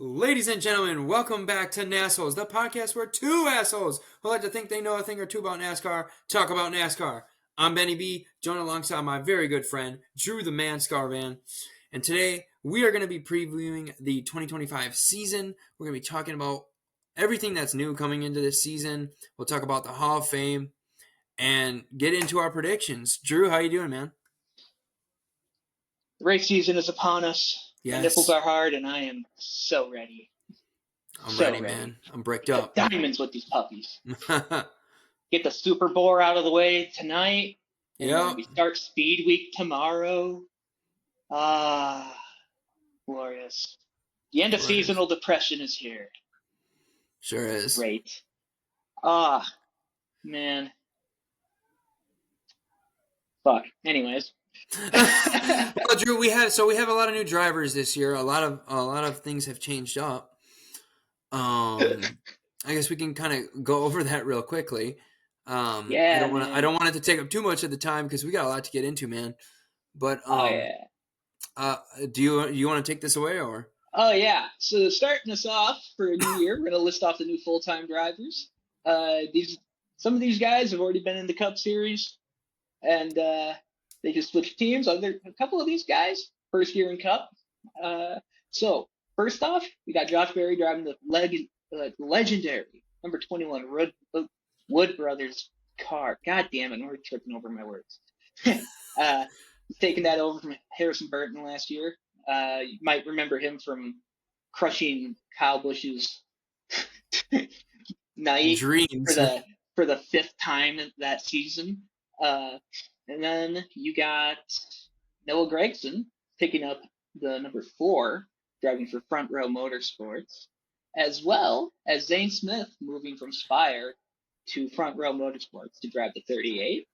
Ladies and gentlemen, welcome back to NASholes, the podcast where two assholes who like to think they know a thing or two about NASCAR talk about NASCAR. I'm Benny B, joined alongside my very good friend, Drew the Man Skarvan. And today, we are going to be previewing the 2025 season. We're going to be talking about everything that's new coming into this season. We'll talk about the Hall of Fame and get into our predictions. Drew, how you doing, man? The race season is upon us. Yes. My nipples are hard, and I am so ready. I'm ready, man. I'm bricked up. Diamonds with these puppies. Get the Super Bowl out of the way tonight. Yeah. We start Speed Week tomorrow. Glorious. The end of seasonal depression is here. Sure is. Great. Man. Fuck. Anyways. Well, Drew, we have a lot of new drivers this year. A lot of things have changed up. I guess we can kind of go over that real quickly. Yeah. I don't want it to take up too much of the time because we got a lot to get into, man. But do you want to take this away or? Oh yeah. So starting us off for a new year, we're gonna list off the new full-time drivers. Some of these guys have already been in the Cup Series, and they just switched teams. A couple of these guys, first year in Cup. So first off, we got Josh Berry driving the legendary number 21 Wood Brothers car. God damn it, I'm already tripping over my words. He's taking that over from Harrison Burton last year. You might remember him from crushing Kyle Busch's night dreams for the fifth time that season. And then you got Noah Gragson picking up the number 4, driving for Front Row Motorsports, as well as Zane Smith moving from Spire to Front Row Motorsports to drive the 38,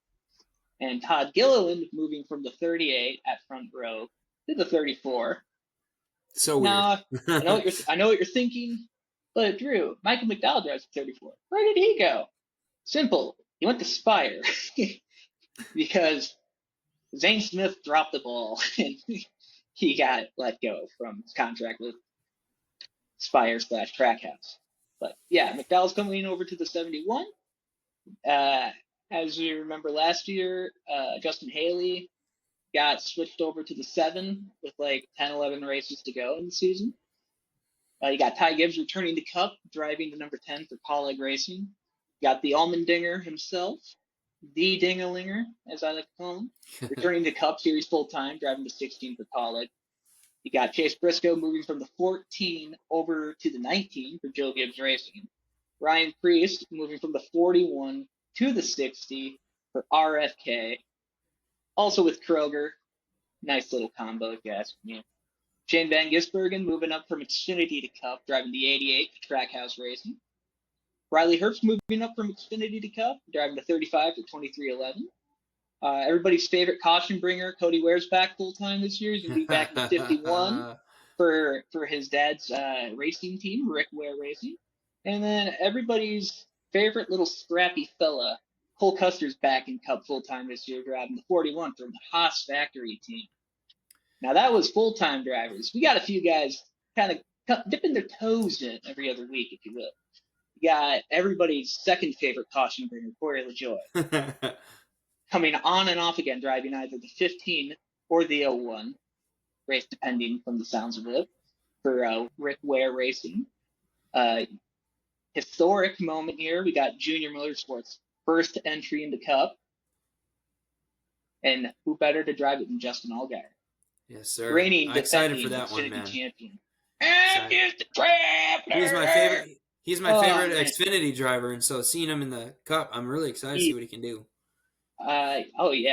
and Todd Gilliland moving from the 38 at Front Row to the 34. So now, weird. I know what you're thinking, but Drew, Michael McDowell drives the 34. Where did he go? Simple. He went to Spire. Because Zane Smith dropped the ball and he got let go from his contract with Spire / Trackhouse. But yeah, McDowell's coming over to the 71. As you remember last year, Justin Haley got switched over to the 7 with like 10, 11 races to go in the season. You got Ty Gibbs returning to Cup, driving the number 10 for Colleague Racing. You got the Allmendinger himself, the Dingalinger, as I like to call him, returning to Cup Series full-time, driving the 16 for Colleague. You got Chase Briscoe moving from the 14 over to the 19 for Joe Gibbs Racing. Ryan Priest moving from the 41 to the 60 for RFK. Also with Kroger. Nice little combo, if you ask me. Shane Van Gisbergen moving up from Xfinity to Cup, driving the 88 for Trackhouse Racing. Riley Herbst moving up from Xfinity to Cup, driving the 35 for 2311. Everybody's favorite caution bringer, Cody Ware's back full-time this year. He's going to be back in the 51 for his dad's racing team, Rick Ware Racing. And then everybody's favorite little scrappy fella, Cole Custer's back in Cup full-time this year, driving the 41 from the Haas factory team. Now, that was full-time drivers. We got a few guys kind of dipping their toes in every other week, if you will. We got everybody's second favorite caution bringer, Corey LaJoie, coming on and off again, driving either the 15 or the 01 race, depending from the sounds of it, for Rick Ware Racing. Historic moment here. We got Junior Motorsports' first entry in the Cup. And who better to drive it than Justin Allgaier? Yes, sir. Reigning, I'm excited for that one, man. Champion. He's my favorite. He's my favorite Xfinity driver, and so seeing him in the Cup, I'm really excited to see what he can do. Honestly,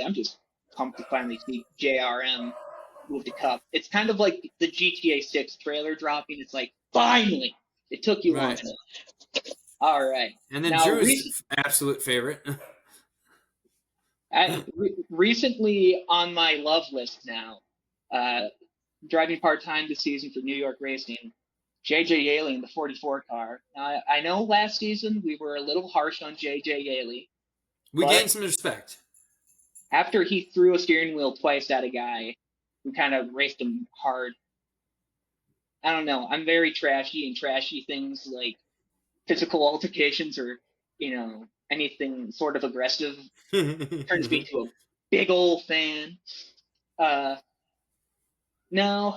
I'm just pumped to finally see JRM move to Cup. It's kind of like the GTA 6 trailer dropping. It's like, finally! It took you long enough. All right. And then now, Drew's absolute favorite. Recently on my love list now, driving part-time this season for New York Racing, J.J. Yaley in the 44 car. I know last season we were a little harsh on J.J. Yaley. We gained some respect. After he threw a steering wheel twice at a guy who kind of raced him hard, I don't know. I'm very trashy, and trashy things like physical altercations or anything sort of aggressive turns me into a big old fan. Uh, no,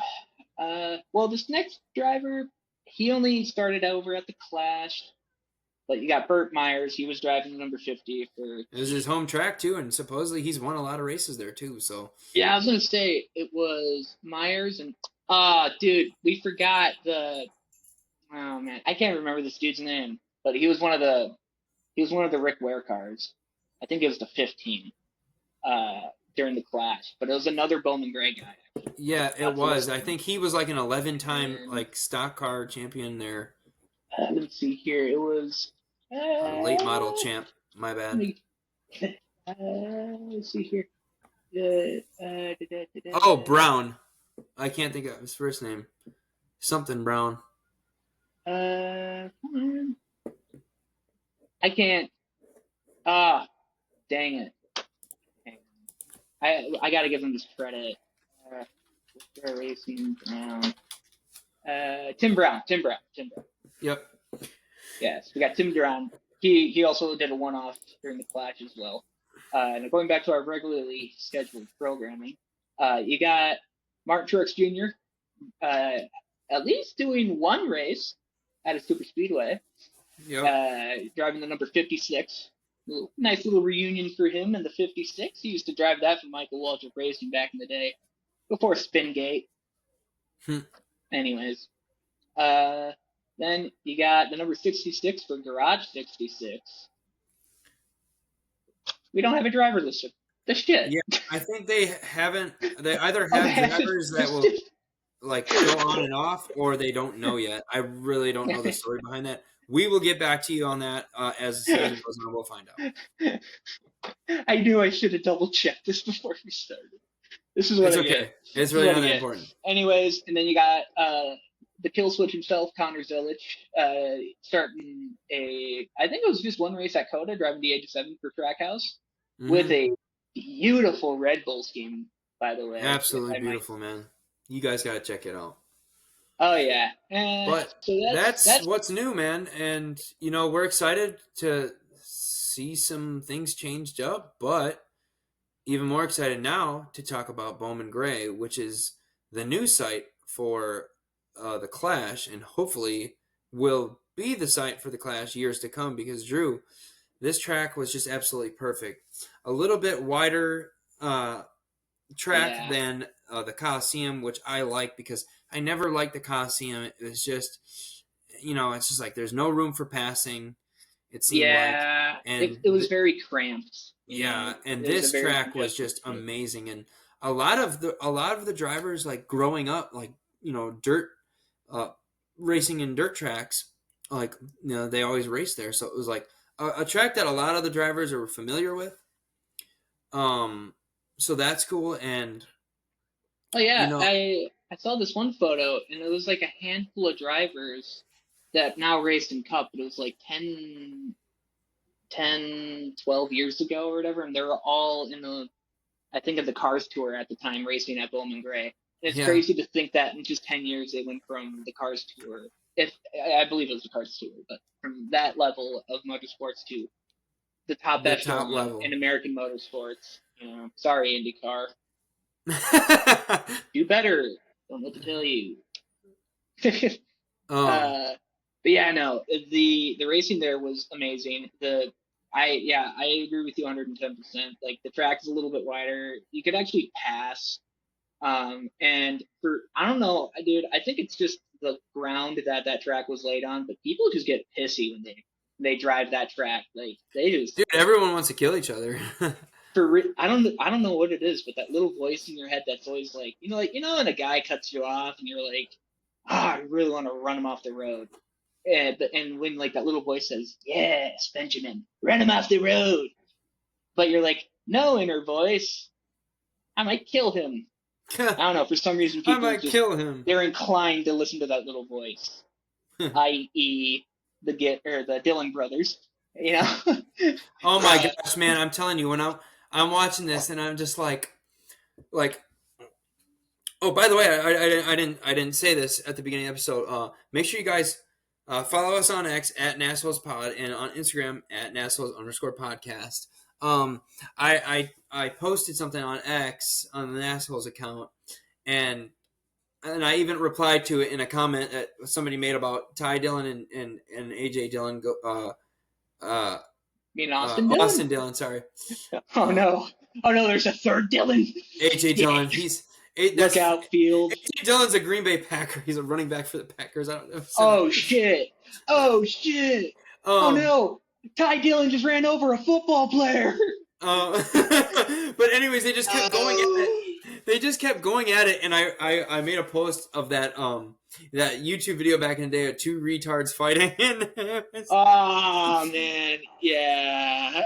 well, this next driver, he only started over at the Clash, but you got Burt Myers. He was driving the number 50 for It was his home track too, and supposedly he's won a lot of races there too. So Yeah, I was gonna say it was Myers and dude, we forgot the oh man, I can't remember this dude's name, but he was one of the Rick Ware cars. I think it was the 15 uh during the Clash, but it was another Bowman Gray guy actually. yeah, it So was. I think he was like an 11-time and like stock car champion there, let's see here, it was or late model let champ. My bad. me let's see here. Oh, Brown. I can't think of his first name. Something Brown. Come on. I can't. Ah, dang it. I gotta give him this credit. Racing Brown. Tim Brown. Yep. Yes, we got Tim Brown. He also did a one-off during the Clash as well. And going back to our regularly scheduled programming, you got Martin Truex Jr. At least doing one race at a super speedway. Yep. Driving the number 56. Nice little reunion for him in the 56. He used to drive that for Michael Waltrip Racing back in the day, before Spingate. Anyways, then you got the number 66 for Garage 66. We don't have a driver listed. The shit. Yeah, I think they haven't. They either have drivers that will like go on and off, or they don't know yet. I really don't know the story behind that. We will get back to you on that as the season goes on. We'll find out. I knew I should have double checked this before we started. This is what It's I okay. get. It's really not that important. Anyways, and then you got the kill switch himself, Connor Zilic, starting I think it was just one race at Coda, driving the 87 for Trackhouse, with a beautiful Red Bull scheme, by the way. Absolutely beautiful, man. You guys got to check it out. Oh, yeah. But so that's what's new, man. And, we're excited to see some things changed up, but even more excited now to talk about Bowman Gray, which is the new site for the Clash, and hopefully will be the site for the Clash years to come, because, Drew, this track was just absolutely perfect. A little bit wider track than the Coliseum, which I like because I never liked the Coliseum. It was just, it's just like there's no room for passing. It seemed like, and it was very cramped. Yeah, and this track was just amazing, and a lot of the drivers, like growing up, like dirt, racing in dirt tracks, like they always race there, so it was like a track that a lot of the drivers are familiar with. So that's cool, and I saw this one photo, and it was like a handful of drivers that now raced in Cup, but it was like 12 years ago or whatever, and they were all in the Cars Tour at the time, racing at Bowman Gray. And it's crazy to think that in just 10 years they went from the Cars Tour, if I believe it was the Cars Tour, but from that level of motorsports to the top echelon in American motorsports. Sorry, IndyCar. Do better. Don't know what to tell you. But yeah, no, the racing there was amazing. I agree with you 110%. Like, the track is a little bit wider. You could actually pass. And I don't know, dude, I think it's just the ground that track was laid on, but people just get pissy when they drive that track. Like, they just, dude, everyone wants to kill each other. I don't know what it is, but that little voice in your head that's always like, when a guy cuts you off and you're like, I really want to run him off the road. And when like that little voice says, yes, Benjamin, run him off the road. But you're like, no, inner voice, I might kill him. I don't know, for some reason people I might kill him. They're inclined to listen to that little voice. i.e. the Dillon brothers. Oh my gosh, man, I'm telling you, when I'm watching this and I'm just like Oh, by the way, I didn't say this at the beginning of the episode. Make sure you guys follow us on X at NASholes Pod and on Instagram at NASholes_podcast. I posted something on X on the NASholes account, and I even replied to it in a comment that somebody made about Ty Dillon and AJ Dillon. You mean Austin Dillon? Austin Dillon, sorry. Oh no! Oh no! There's a third Dillon. AJ Dillon. Look out, field. AJ Dillon's a Green Bay Packer. He's a running back for the Packers. I don't know. Oh shit! Oh shit! Oh no! Ty Dillon just ran over a football player. But anyways, they just kept going at it. They just kept going at it, and I made a post of that that YouTube video back in the day of two retards fighting. Oh man, yeah.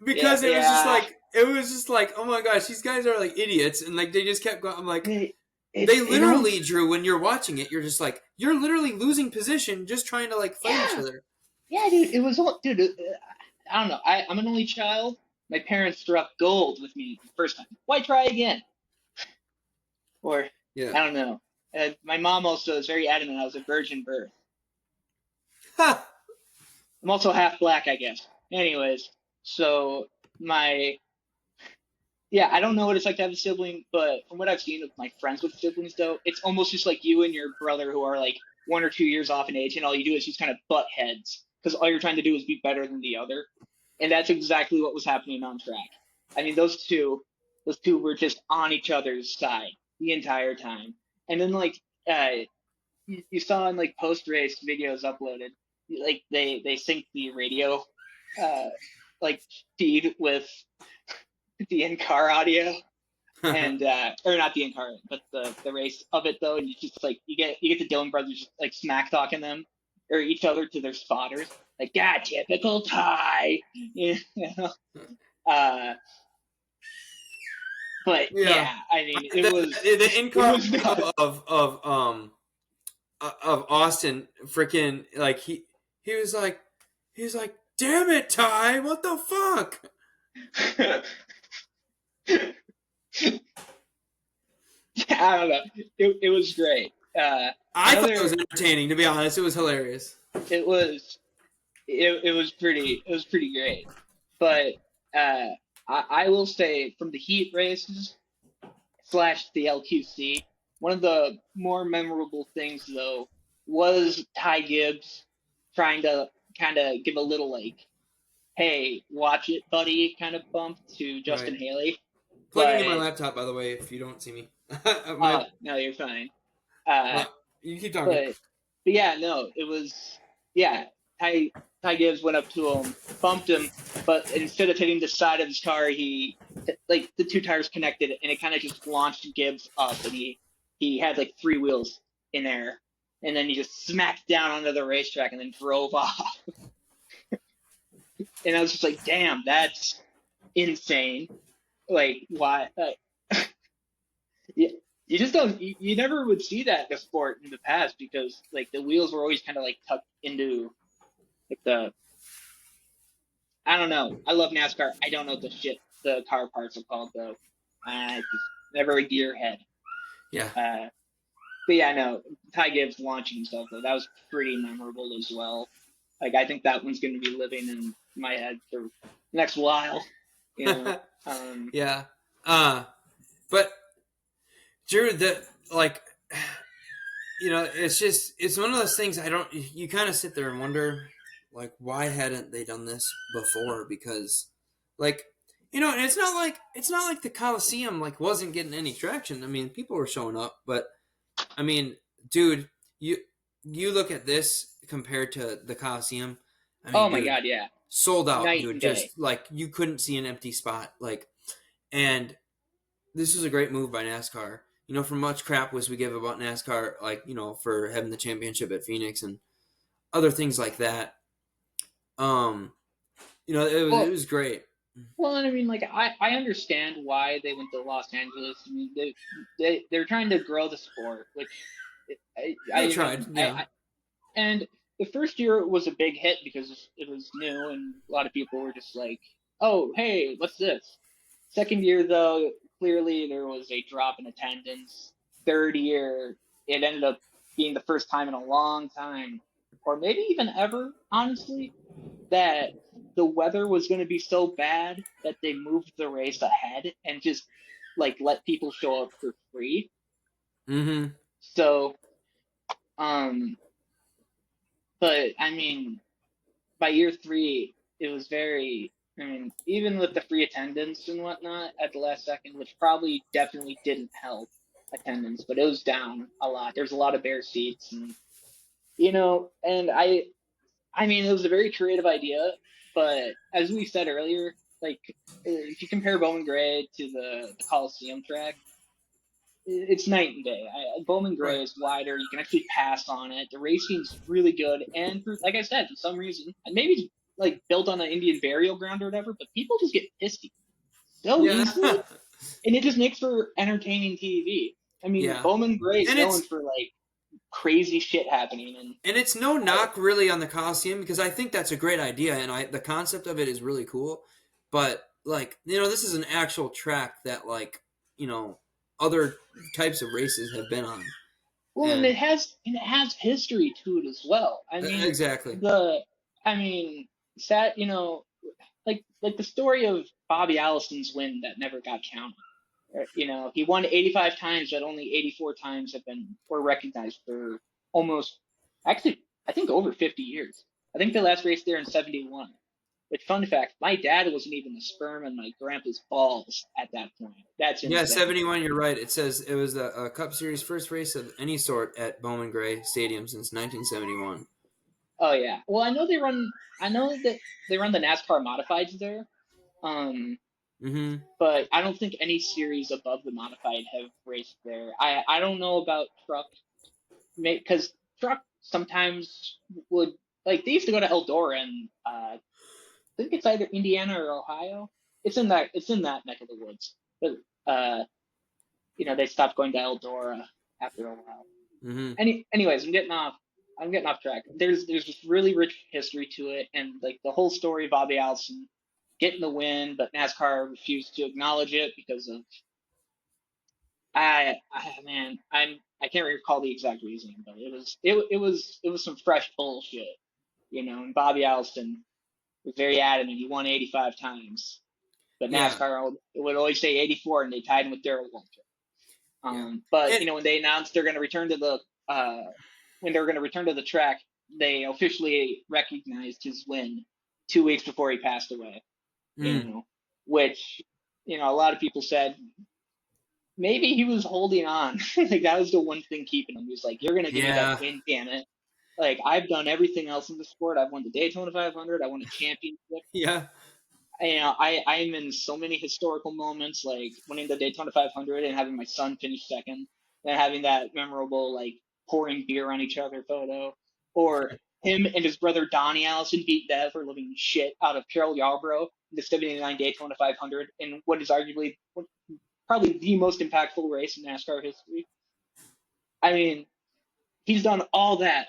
Because it was just like oh my gosh, these guys are like idiots, and like they just kept going. I'm like, they literally, Drew, when you're watching it, you're just like you're literally losing position just trying to like fight each other. Yeah, dude, it was all, dude. I don't know. I'm an only child. My parents struck gold with me the first time. Why try again? Or I don't know. My mom also is very adamant I was a virgin birth. Huh. I'm also half black, I guess. Anyways, so I don't know what it's like to have a sibling, but from what I've seen of my friends with siblings, though, it's almost just like you and your brother who are like 1 or 2 years off in age, and all you do is just kind of butt heads because all you're trying to do is be better than the other. And that's exactly what was happening on track. I mean, those two were just on each other's side the entire time. And then like you saw in like post race videos uploaded, like they sync the radio like feed with the in-car audio and or not the in-car but the race of it though, and you just like you get the Dillon brothers just like smack talking them or each other to their spotters like, God, typical Ty, you know. But yeah, I mean, it was the in-car of Austin freaking like he was like damn it, Ty, what the fuck. I don't know. It was great. I thought it was entertaining, to be honest. It was hilarious. It was pretty great. But I will say from the heat races / the LQC, one of the more memorable things though was Ty Gibbs trying to kind of give a little like, hey, watch it, buddy, kind of bump to Justin Haley. Plugging in my laptop, by the way, if you don't see me. No, you're fine. You keep talking. But yeah, no, it was, Ty Gibbs went up to him, bumped him, but instead of hitting the side of his car, he, like, the two tires connected, and it kind of just launched Gibbs up, and he had, like, 3 wheels in there, and then he just smacked down onto the racetrack and then drove off. And I was just like, damn, that's insane. Like, why? You just don't, you never would see that in the sport in the past because, like, the wheels were always kind of, like, tucked into, like, I don't know. I love NASCAR. I don't know what the car parts are called, though. I just never a gearhead. Yeah. But yeah, no, Ty Gibbs launching himself, though, that was pretty memorable as well. Like, I think that one's going to be living in my head for the next while. You know? Yeah. But Drew, you know, it's one of those things you kind of sit there and wonder, like, why hadn't they done this before? Because, like, you know, and it's not like the Coliseum, like, wasn't getting any traction. I mean, people were showing up, but, I mean, dude, you look at this compared to the Coliseum. I mean, oh my God, yeah. Sold out, Night dude. and Just, day. like, you couldn't see an empty spot. Like, and this was a great move by NASCAR. You know, for much crap was we give about NASCAR, like, you know, for having the championship at Phoenix and other things like that. You know, it was great. Well, and I mean, like, I understand why they went to Los Angeles. I mean, they're trying to grow the sport, which They tried, yeah. And the first year was a big hit because it was new, and a lot of people were just like, "Oh, hey, what's this?" Second year, though, clearly there was a drop in attendance. Third year, it ended up being the first time in a long time, or maybe even ever, honestly, that the weather was going to be so bad that they moved the race ahead and just like let people show up for free. Mm-hmm. So, um, but I mean, by year three, it was very. I mean, even with the free attendance and whatnot at the last second, which probably definitely didn't help attendance, but it was down a lot. There's a lot of bare seats, and and I mean, it was a very creative idea, but as we said earlier, like if you compare Bowman Gray to the Coliseum track, it's night and day. Bowman Right. Gray is wider. You can actually pass on it. The racing's really good, and like I said, for some reason, and maybe it's like built on an Indian burial ground or whatever, but people just get pissy so Yeah. easily, and it just makes for entertaining TV. I mean, Yeah. Bowman Gray's And known it's for like crazy shit happening, and And it's no knock really on the Coliseum because I think that's a great idea and the concept of it is really cool. But like, this is an actual track that you know, other types of races have been on. well, and And it has history to it as well. I mean, exactly. the I mean, sad, like the story of Bobby Allison's win that never got counted. He won 85 times, but only 84 times were recognized for almost, actually, I think over 50 years. I think they last raced there in 71. Which, fun fact, my dad wasn't even a sperm in my grandpa's balls at that point. That's Yeah, insane. 71, you're right. It says it was a Cup Series first race of any sort at Bowman Gray Stadium since 1971. Oh yeah. Well, I know that they run the NASCAR modifieds there. Um, Mm-hmm. but I don't think any series above the modified have raced there. I don't know about truck, because truck sometimes would, like, they used to go to Eldora, and I think it's either Indiana or Ohio. It's in that neck of the woods. But they stopped going to Eldora after a while. Mm-hmm. Anyways, I'm getting off track. There's just really rich history to it, and like the whole story of Bobby Allison getting the win, but NASCAR refused to acknowledge it because of, I can't recall the exact reasoning, but it was some fresh bullshit, And Bobby Allison was very adamant. He won 85 times, but Yeah, NASCAR would always say 84, and they tied him with Darrell Walter. yeah. But And when they announced they're going to return to the track, they officially recognized his win 2 weeks before he passed away. You mm, know, which a lot of people said maybe he was holding on. Like that was the one thing keeping him. He was like, "You're going to give me that yeah, win, damn it!" Like I've done everything else in the sport. I've won the Daytona 500. I won a championship. yeah, I'm in so many historical moments, like winning the Daytona 500 and having my son finish second, and having that memorable like pouring beer on each other photo, or him and his brother Donnie Allison beat Dev for living shit out of Carol Yarbrough in the '79 Daytona 500 in what is arguably probably the most impactful race in NASCAR history. I mean, he's done all that,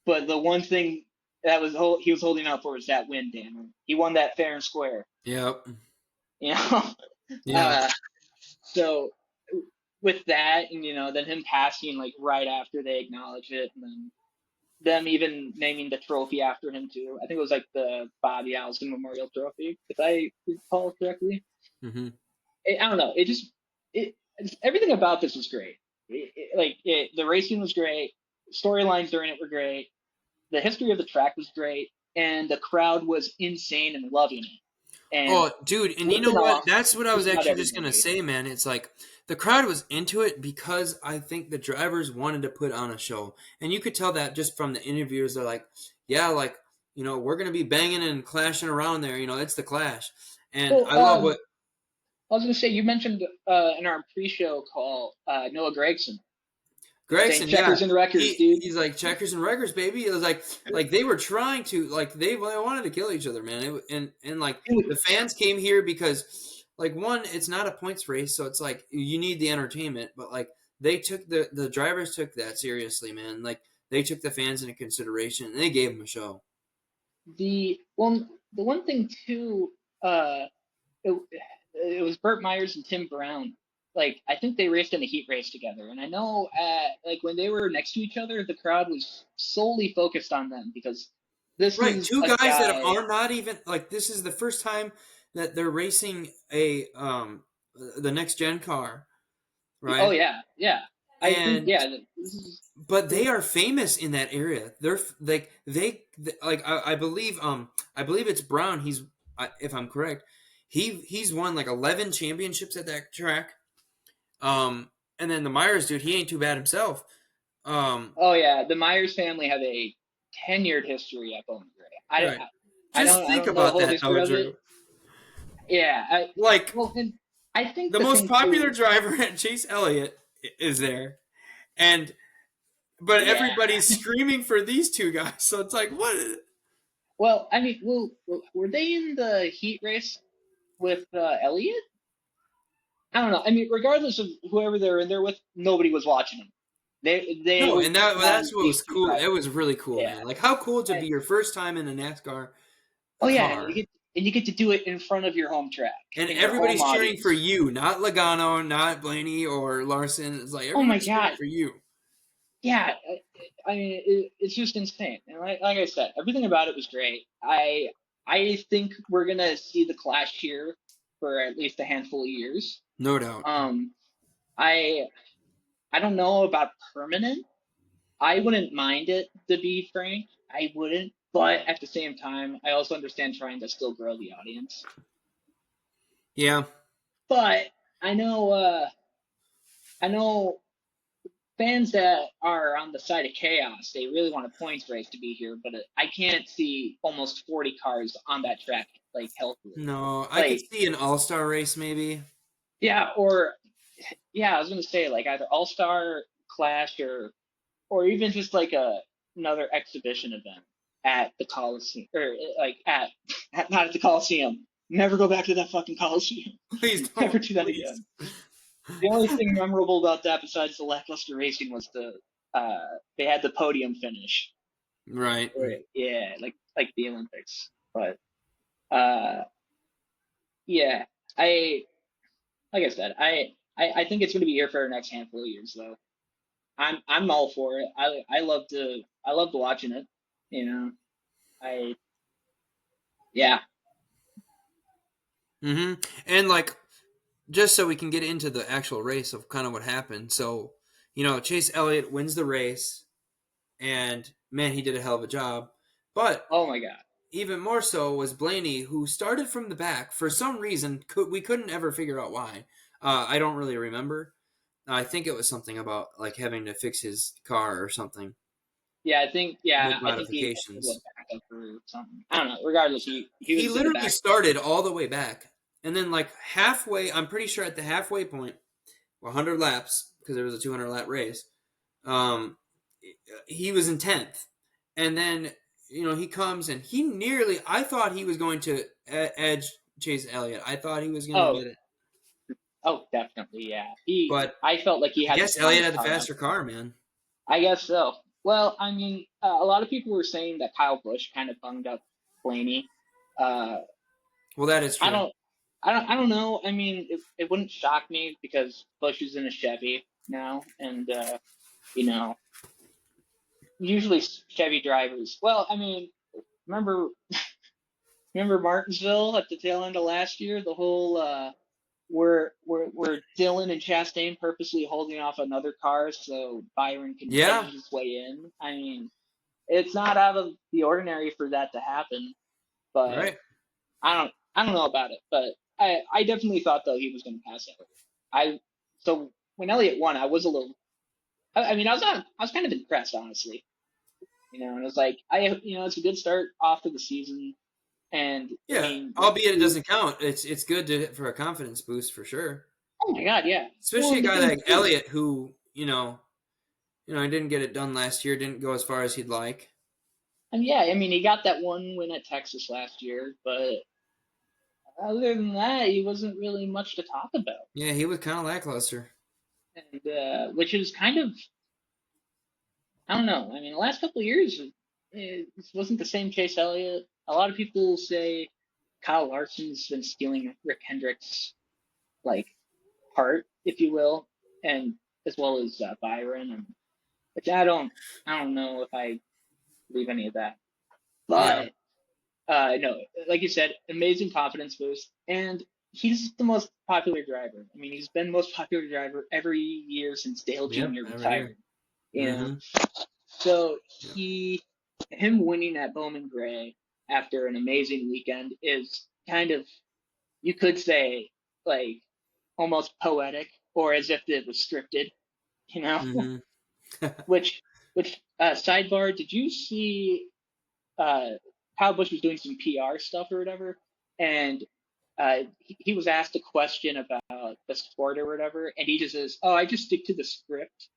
but the one thing he was holding out for was that win. Damn him, he won that fair and square. yep, You know. yeah, uh, So with that, and then him passing like right after they acknowledge it, and then them even naming the trophy after him too. I think it was like the Bobby Allison Memorial Trophy, if I recall correctly. mm-hmm. I don't know. Everything about this was great. The racing was great. Storylines during it were great. The history of the track was great, and the crowd was insane and loving it. And Oh, dude, and you know ripping what? off That's what I was just about actually just gonna everybody. say, man. It's like the crowd was into it because I think the drivers wanted to put on a show, and you could tell that just from the interviews. They're like, "Yeah, like we're gonna be banging and clashing around there. It's the Clash," and Well, I love what I was going to say, you mentioned in our pre-show call Noah Gregson saying Gregson. Yeah, checkers and records, he dude. he's like checkers and wreckers, baby. It was like they were trying to they wanted to kill each other, man. And like the fans came here because like one, it's not a points race, so it's like you need the entertainment, but like they took the drivers took that seriously, man. Like they took the fans into consideration and they gave them a show. The one thing too, uh, it, it was Burt Myers and Tim Brown. Like I think they raced in a heat race together, and I know like when they were next to each other, the crowd was solely focused on them because this Right, is two a guys that guy. are not even like this is the first time that they're racing a the next gen car, Oh right? yeah, yeah. I think And yeah. This is but they are famous in that area. They're like like I believe it's Brown. If I'm correct, he's won like 11 championships at that track. Um, and then the Myers dude, he ain't too bad himself. Um, Oh yeah, the Myers family have a tenured history at Bowman Gray. right. I Just don't I think don't know the about whole that history though, of it. Drew. Yeah, Like well, and I think the the most thing popular too. driver at Chase Elliott is there, and but Yeah. everybody's screaming for these two guys. So it's like, what? Well, I mean, were they in the heat race with Elliott? I don't know. I mean, regardless of whoever they're in there with, nobody was watching them. They No, were and betting on that's what these was two cool. drivers. It was really cool, Yeah. man. Like how cool to And, be your first time in a NASCAR oh yeah, car, and you get to do it in front of your home track and in your home everybody's cheering for audience. you, not Logano, not Blaney or Larson. It's like Oh my everybody's cheering God. for you. Yeah. I mean, it's just insane. And like I said, everything about it was great. I think we're gonna see the Clash here for at least a handful of years. No doubt. Um, I I don't know about permanent. I wouldn't mind it, to be frank. I wouldn't. But at the same time, I also understand trying to still grow the audience. Yeah. But I know, I know fans that are on the side of chaos. They really want a points race to be here, but I can't see almost 40 cars on that track like healthily. No, I could Like, see an all-star race maybe. yeah, or yeah, I was gonna say like either All Star Clash or even just like another exhibition event at the Coliseum or like not at the Coliseum. Never go back to that fucking Coliseum. Please Never don't, do that please. again. The only thing memorable about that besides the lackluster racing was they had the podium finish. Right. Or, yeah, like the Olympics. But uh yeah, I like I said, I think it's gonna be here for the next handful of years though. I'm all for it. I loved watching it. You know, I yeah. Mm-hmm. And like just so we can get into the actual race of kind of what happened. So, Chase Elliott wins the race, and man, he did a hell of a job. But Oh my God. even more so was Blaney, who started from the back for some reason. We couldn't ever figure out why. I don't really remember. I think it was something about like having to fix his car or something, make I think he modifications. went back up or something. I don't know. Regardless, he He was in the literally back. started all the way back, and then like halfway, I'm pretty sure at the halfway point, 100 laps because it was a 200 lap race. Um, he was in 10th, and then he comes and he nearly. I thought he was going to edge Chase Elliott. I thought he was going to Oh get it, oh definitely yeah. but I felt like he I had the guess Elliott strongest had the car out faster there. car, man. I guess so. Well, I mean, a lot of people were saying that Kyle Busch kind of bunged up Blaney. Uh, Well, that is I true. don't I don't know. I mean, it wouldn't shock me because Bush is in a Chevy now, and you know, usually Chevy drivers. Well, I mean, remember remember Martinsville at the tail end of last year, the whole where Dylan and Chastain purposely holding off another car so Byron can Yeah, edge his way in. I mean, it's not out of the ordinary for that to happen, but right. I don't know about it, but I definitely thought though he was going to pass Elliott. I so when Elliott won, I was a little. I mean, I was kind of impressed, honestly. And it was like it's a good start off to the season, and I Yeah, mean, albeit it doesn't count. It's good for a confidence boost for sure. oh my God, yeah. Well, Especially a and the guy thing like too, Elliott, who he didn't get it done last year, didn't go as far as he'd like. and yeah, I mean, he got that one win at Texas last year, but other than that, he wasn't really much to talk about, Yeah, he was kind of lackluster. and which is kind of I don't know. I mean, the last couple of years, it wasn't the same Chase Elliott. A lot of people say Kyle Larson's been stealing Rick Hendrick's like heart, if you will, and as well as Byron, and which I don't know if I believe any of that, Yeah. but no, like you said, amazing confidence boost, and he's the most popular driver. I mean, he's been the most popular driver every year since Dale Yep. Jr. Every year. retired. You know, Mm-hmm. so Yep. him winning at Bowman Gray after an amazing weekend is kind of, you could say, like almost poetic, or as if it was scripted, you know. Mm-hmm. which sidebar, did you see uh Kyle Busch was doing some PR stuff or whatever, and he was asked a question about the sport or whatever, and he just says, "Oh, I just stick to the script,"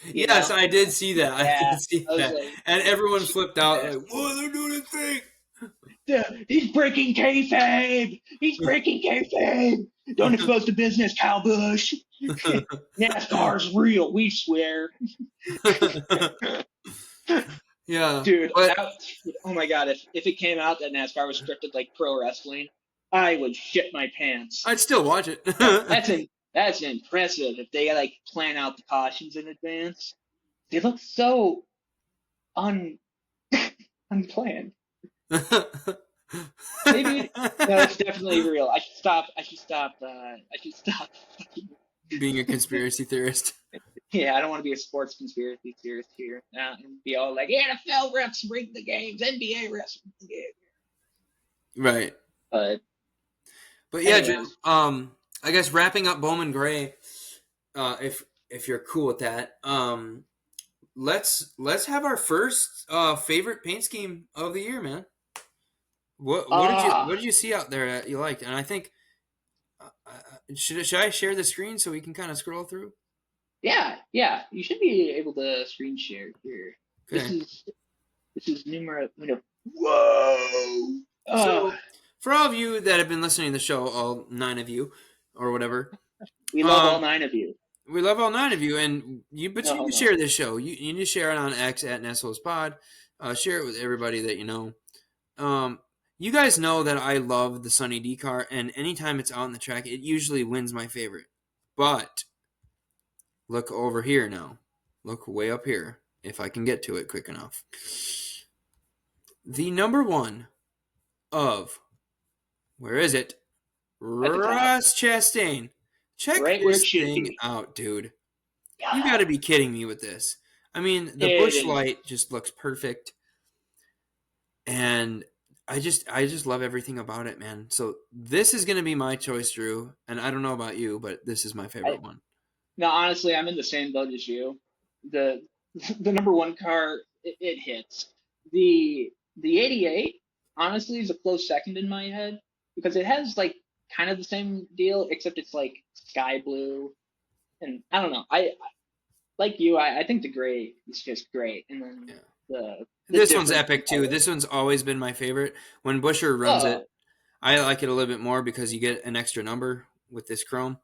you Yes, know. I did see that. I Yeah, did see I was that, like, and everyone flipped out yeah. like, "Whoa, they're doing a thing!" Yeah, he's breaking kayfabe. He's breaking kayfabe. Don't expose the business, Kyle Busch. NASCAR's real. We swear, Yeah, dude. but Oh my god, if it came out that NASCAR was scripted like pro wrestling, I would shit my pants. I'd still watch it. That's impressive. If they like plan out the cautions in advance, they look so un unplanned. Maybe no, it's definitely real. I should stop. I should stop. I should stop. Being a conspiracy theorist. Yeah, I don't want to be a sports conspiracy theorist here and be all like, NFL refs rigged the games, NBA refs rigged the game. Right. But But yeah, Jim, anyways, I guess wrapping up Bowman Gray, if you're cool with that, let's have our first favorite paint scheme of the year, man. ah, what did you see out there that you liked? And I think should I share the screen so we can kind of scroll through? yeah, you should be able to screen share here. This Okay. is this is numero. Whoa! Oh, So for all of you that have been listening to the show, all 9 of you or whatever, we love all um, 9 of you. we love all 9 of you, and but No you need to homo. share this show. You need to share it on X at NASholes Pod. Share it with everybody that you know. Um, you guys know that I love the Sunny D car, and anytime it's out on the track, it usually wins my favorite. But look over here now. Look way up here, if I can get to it quick enough. The number one of, where is it? At the top, Ross Chastain. Check right where it this should thing be. out, dude. You Yeah, got to be kidding me with this. I mean, the it Busch is. light just looks perfect, and I just love everything about it, man. So this is gonna be my choice, Drew. And I don't know about you, but this is my I, favorite one. no, honestly, I'm in the same boat as you. The the number one car, it hits. The 88, honestly, is a close second in my head because it has like kind of the same deal, except it's like sky blue, and I don't know. I like you. I think the gray is just great, and then Yeah. the This one's difference in epic too. color. This one's always been my favorite. When Busher runs it, Oh, I like it a little bit more because you get an extra number with this chrome.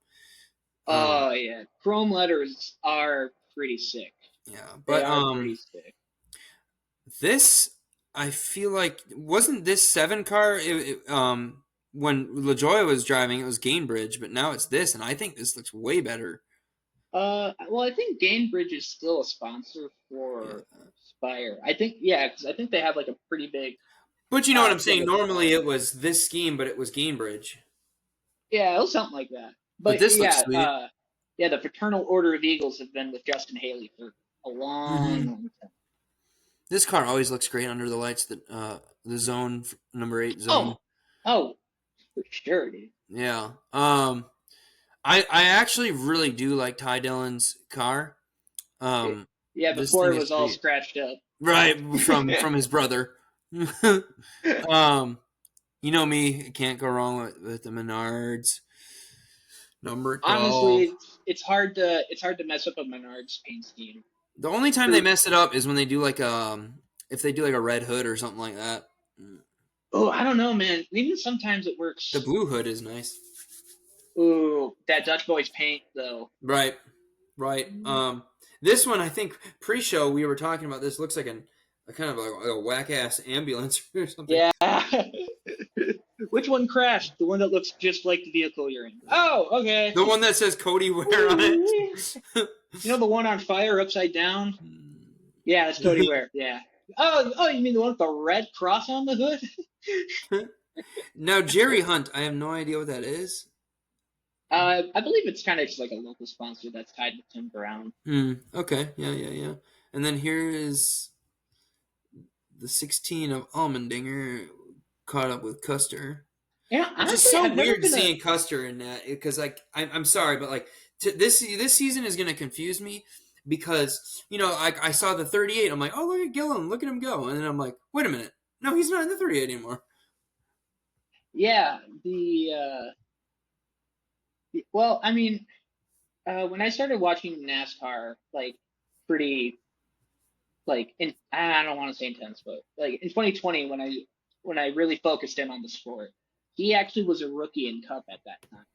Um, oh yeah, chrome letters are pretty sick. yeah, They but are pretty sick. this I feel like wasn't this 7 car when LaJoy was driving it was Gainbridge, but now it's this, and I think this looks way better. Well, I think Gainbridge is still a sponsor Yeah. for Spire. I think, yeah, because I think they have like a pretty big But you know what I'm thing saying? with Normally Spire. it was this scheme, but it was Gainbridge. Yeah, it was something like that. But But this looks yeah, sweet. yeah, the Fraternal Order of Eagles have been with Justin Haley for a long, Hmm. long time. This car always looks great under the lights. The zone number 8 zone. Oh, oh, for sure, dude. Yeah. I actually really do like Ty Dillon's car. Yeah, Um, yeah, this before thing it is was all sweet. scratched up. Right from his brother. um, you know me, can't go wrong with the Menards. Number 12. Honestly, it's hard to mess up a Menards paint scheme. The only time they For mess it up is when they do like if they do like a red hood or something like that. oh, I don't know, man. Even sometimes it The works. blue hood is nice. Ooh, that Dutch Boys paint though. Right. Right. This one I think pre-show we were talking about. This looks like a kind of a whack ass ambulance or something. Yeah. Which one crashed? The one that looks just like the vehicle you're in. Oh, okay. The one that says Cody Ware on it. You know the one on fire upside down? Yeah, that's Cody Ware. Yeah. Oh, you mean the one with the red cross on the hood? Now, Jerry Hunt, I have no idea what that is. I believe it's kind of just like a local sponsor that's tied to Tim Brown. Okay. Yeah. And then here is the 16 of Allmendinger caught up with Custer. Yeah, Which is honestly, so I've never weird been seeing Custer in that, because like I'm sorry, but like this season is going to confuse me because I saw the 38. I'm like, oh, look at Gillum, look at him go, and then I'm like, wait a minute, no, he's not in the 38 anymore. Yeah, well, I mean, when I started watching NASCAR, like pretty, like I don't want to say intense, but like in 2020 when I really focused in on the sport, he actually was a rookie in Cup at that time.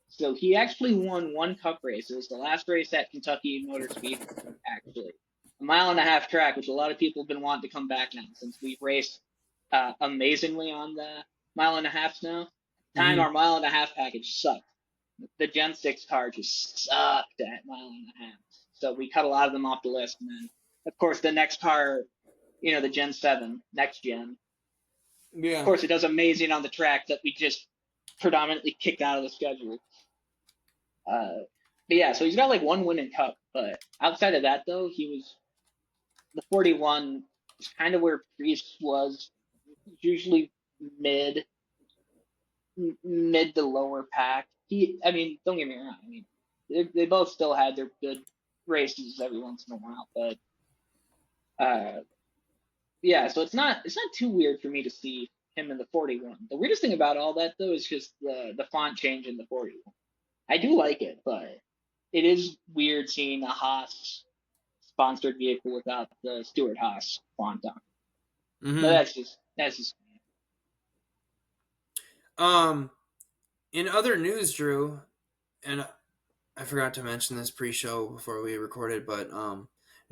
So he actually won one Cup race. It was the last race at Kentucky Motor Speedway, actually. A mile and a half track, which a lot of people have been wanting to come back now since we've raced amazingly on the mile and a half now. Time our mile and a half package sucked. The Gen 6 car just sucked at mile and a half. So we cut a lot of them off the list. And then, of course, the next car, the Gen 7, next gen. Yeah. Of course, it does amazing on the track that we just predominantly kicked out of the schedule. But yeah, so he's got like one win in Cup. But outside of that, though, the 41 is kind of where Priest was, usually mid to lower pack. I mean, don't get me wrong. I mean, they both still had their good races every once in a while, but yeah. So it's not too weird for me to see him in the 41. The weirdest thing about all that though is just the font change in the 41. I do like it, but it is weird seeing a Haas sponsored vehicle without the Stewart Haas font on. But that's just in other news, Drew, and I forgot to mention this pre-show before we recorded, but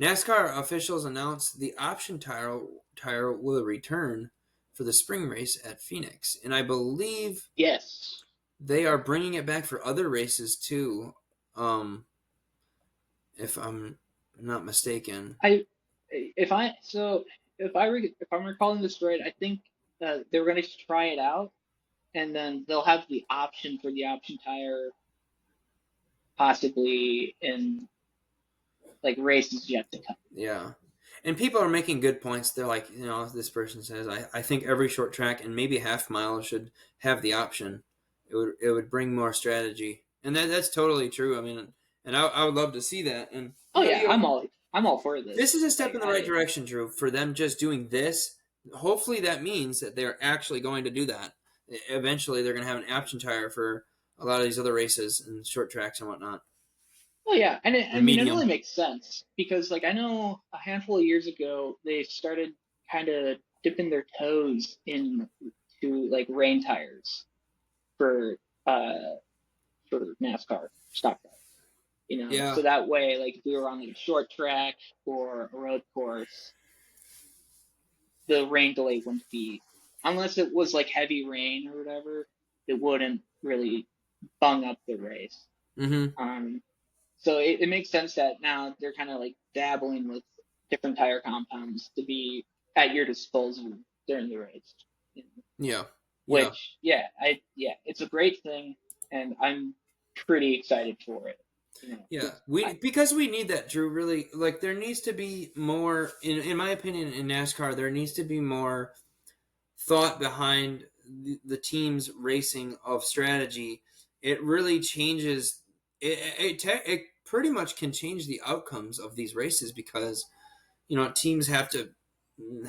NASCAR officials announced the option tire will return for the spring race at Phoenix, and I believe yes, they are bringing it back for other races too. If I'm not mistaken, if I'm recalling this right, I think they were going to try it out, and then they'll have the option for the option tire possibly in like races yet to come. Yeah. And people are making good points. They're like, this person says, I think every short track and maybe half mile should have the option. It would bring more strategy. And that's totally true. I mean, and I would love to see that. And I'm all for this. This is a step in the right direction, Drew, for them just doing this. Hopefully that means that they're actually going to do that. Eventually they're going to have an option tire for a lot of these other races and short tracks and whatnot. Oh yeah, and it really makes sense because like I know a handful of years ago they started kind of dipping their toes into like rain tires for NASCAR stock cars. So that way like if we were on like a short track or a road course, the rain delay wouldn't be, unless it was like heavy rain or whatever, it wouldn't really bung up the race. So it makes sense that now they're kind of like dabbling with different tire compounds to be at your disposal during the race. Yeah. Which, it's a great thing, and I'm pretty excited for it. Because we need that, Drew. Really, like there needs to be more. In my opinion, in NASCAR, there needs to be more thought behind the team's racing of strategy. It really changes. It pretty much can change the outcomes of these races because teams have to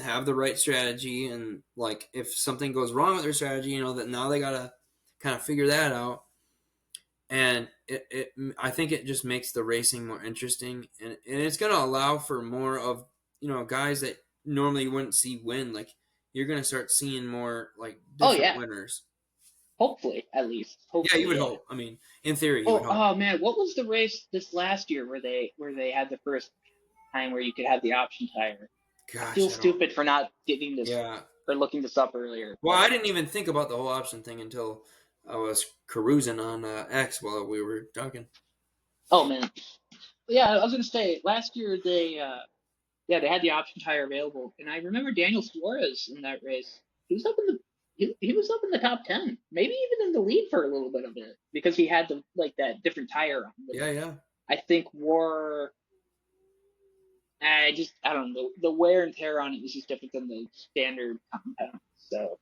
have the right strategy, and like if something goes wrong with their strategy, that now they gotta kind of figure that out. And I think it just makes the racing more interesting, and it's going to allow for more of guys that normally you wouldn't see win. Like you're going to start seeing more like different winners. Hopefully, at least. Hopefully, you would hope. I mean, in theory, you would hope. Oh man, what was the race this last year where they had the first time where you could have the option tire? Gosh, I feel stupid for not getting this. Yeah, or looking this up earlier. Well, But I didn't even think about the whole option thing until I was carousing on X while we were talking. oh man, yeah, I was gonna say last year they had the option tire available, and I remember Daniel Suarez in that race. He was up in the he was up in the top 10, maybe even in the lead for a little bit of it because he had the like that different tire on. Yeah, yeah. I think wore I don't know the wear and tear on it was just different than the standard compound. So,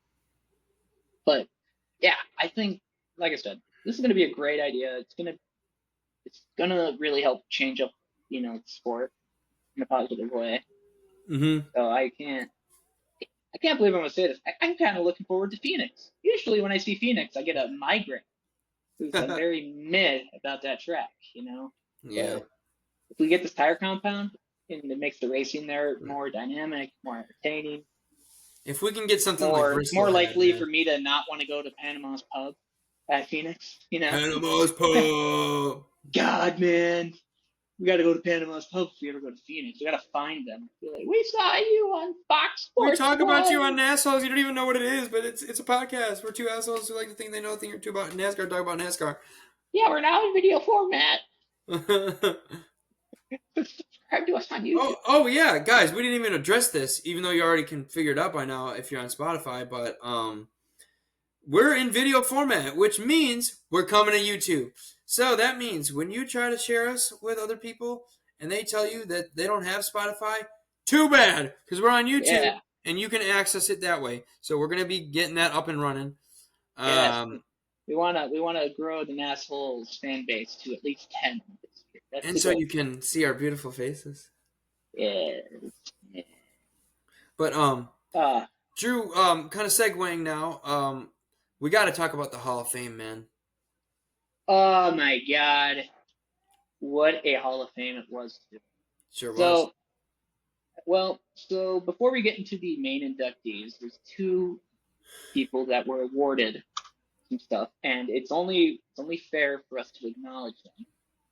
but yeah, I think like I said, this is gonna be a great idea. It's gonna really help change up the sport in a positive way. Mm-hmm. So I can't believe I'm gonna say this. I'm kind of looking forward to Phoenix. Usually when I see Phoenix, I get a migraine because I'm very mid about that track. Yeah. But if we get this tire compound and it makes the racing there more dynamic, more entertaining, If we can get something like more Bristol more had, likely for man. me to not want to go to Panama's pub at Phoenix. Panama's Pub. God, man, we got to go to Panama's pub if we ever go to Phoenix. We got to find them. Be like, we saw you on Fox We Sports talk about you on One. NASholes. You don't even know what it is, but it's a podcast. We're two assholes who like to think they know a thing or two about NASCAR. Talk about NASCAR. Yeah, we're now in video format. Subscribe to us on YouTube. Oh yeah, guys, we didn't even address this, even though you already can figure it out by now if you're on Spotify. But we're in video format, which means we're coming to YouTube. So that means when you try to share us with other people and they tell you that they don't have Spotify, too bad, because we're on YouTube Yeah, and you can access it that way. So we're gonna be getting that up and running. yes. Um, We wanna grow the NASholes fan base to at least 10 this year. That's and the so goal. you can see our beautiful faces. Yeah. But Uh, Drew, kind of segueing now. We got to talk about the Hall of Fame, man. oh my God, what a Hall of Fame it was too. Sure was. So, so before we get into the main inductees, there's two people that were awarded some stuff, and it's only fair for us to acknowledge them.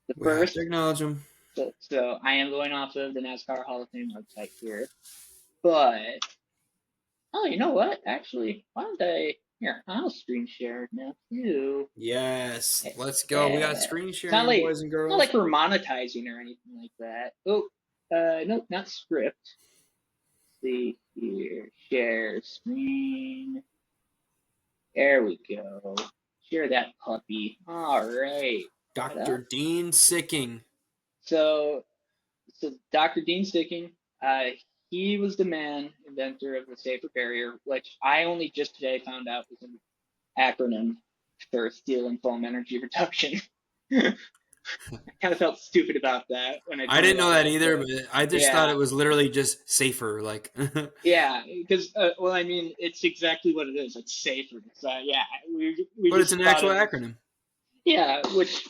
The We have to first, acknowledge them. so I am going off of the NASCAR Hall of Fame website here, but oh, you know what? Actually, why don't I? Here, I'll screen share it now too. Yes, let's go. We got Yeah, screen it's not sharing, like boys and it's not girls. like we're monetizing or anything like that. Oh, nope, not script. Let's see here, share screen. There we go. Share that puppy. All right. Dr. Dean Sicking. So, so Dr. Dean Sticking, he was the inventor of the safer barrier, which I only just today found out was an acronym for steel and foam energy reduction. I kind of felt stupid about that when I I found didn't know out, that either, but I just thought yeah, it was literally just safer. Like, yeah, because well, I mean, it's exactly what it is. It's safer. It's yeah, we but it's just an thought actual it was acronym. yeah, which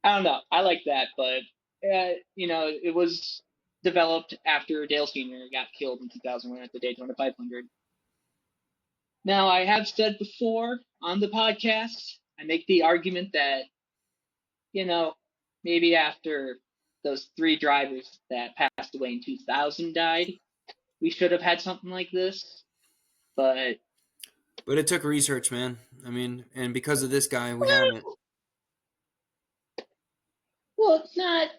I don't know. I like that, but it was developed after Dale Sr. got killed in 2001 at the Daytona 500. Now, I have said before on the podcast, I make the argument that you know maybe after those three drivers that passed away in 2000 died, we should have had something like this. But But it took research, man. I mean, and because of this guy, we haven't. well, it's not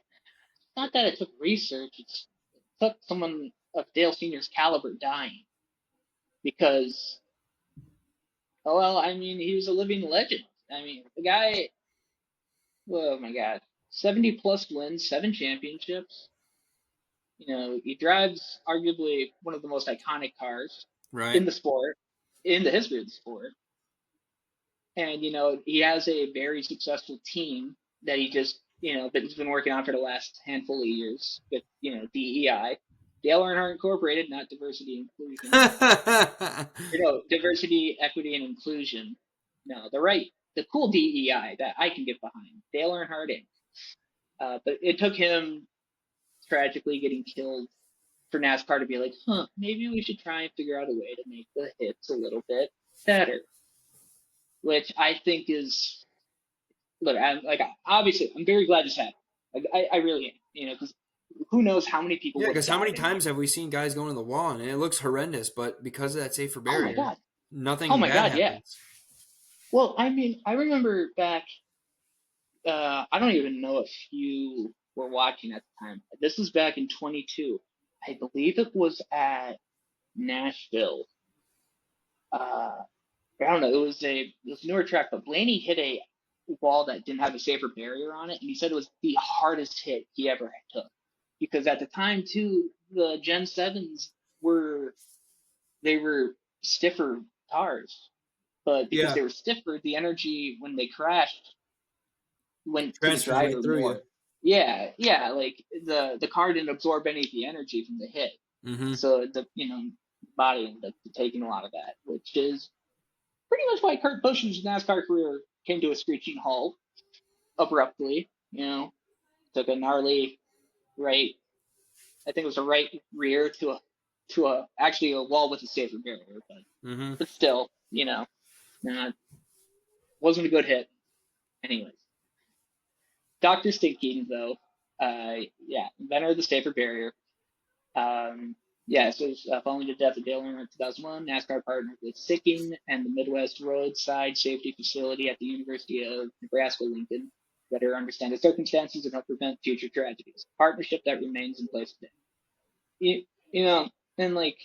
that it took research. It took someone of Dale Sr.'s caliber dying because oh well, I mean, he was a living legend. I mean, the guy, oh my God, 70 plus wins, seven championships. He drives arguably one of the most iconic cars Right. in the sport, in the history of the sport. And, he has a very successful team that that he's been working on for the last handful of years with, DEI, Dale Earnhardt Incorporated, not diversity inclusion. Diversity, equity, and inclusion. No, the cool DEI that I can get behind. Dale Earnhardt Inc. But it took him tragically getting killed for NASCAR to be like, maybe we should try and figure out a way to make the hits a little bit better. Which I think look, I'm like, obviously, I'm very glad this happened. Like, I really am, because who knows how many people Yeah, would have because how many died in times there. have we seen guys go into the wall and it looks horrendous, but because of that safer Oh my barrier, god. Oh nothing my bad god, yeah. happens. Well, I mean, I remember back. I don't even know if you were watching at the time. This was back in 22. I believe it was at Nashville. Uh, I don't know. It was a newer track, but Blaney hit a wall that didn't have a safer barrier on it, and he said it was the hardest hit he ever took. Because at the time too, the Gen Sevens were they were stiffer cars, but because Yeah, they were stiffer, the energy when they crashed went to the transfers right driver through you. more. Yeah, yeah, like the car didn't absorb any of the energy from the hit, Mm-hmm. so the body ended up taking a lot of that, which is pretty much why Kurt Busch's NASCAR career came to a screeching halt abruptly. Took a gnarly right. I think it was a right rear to a actually a wall with a safer barrier, but Mm-hmm. still, wasn't a good hit. Anyways, Doctor Stinking though, yeah, inventor of the safer barrier. Um, yeah, so following the death of Dale Earnhardt in 2001, NASCAR partnered with Sicking and the Midwest Roadside Safety Facility at the University of Nebraska-Lincoln to better understand the circumstances and help prevent future tragedies. A partnership that remains in place today. You, you know, and like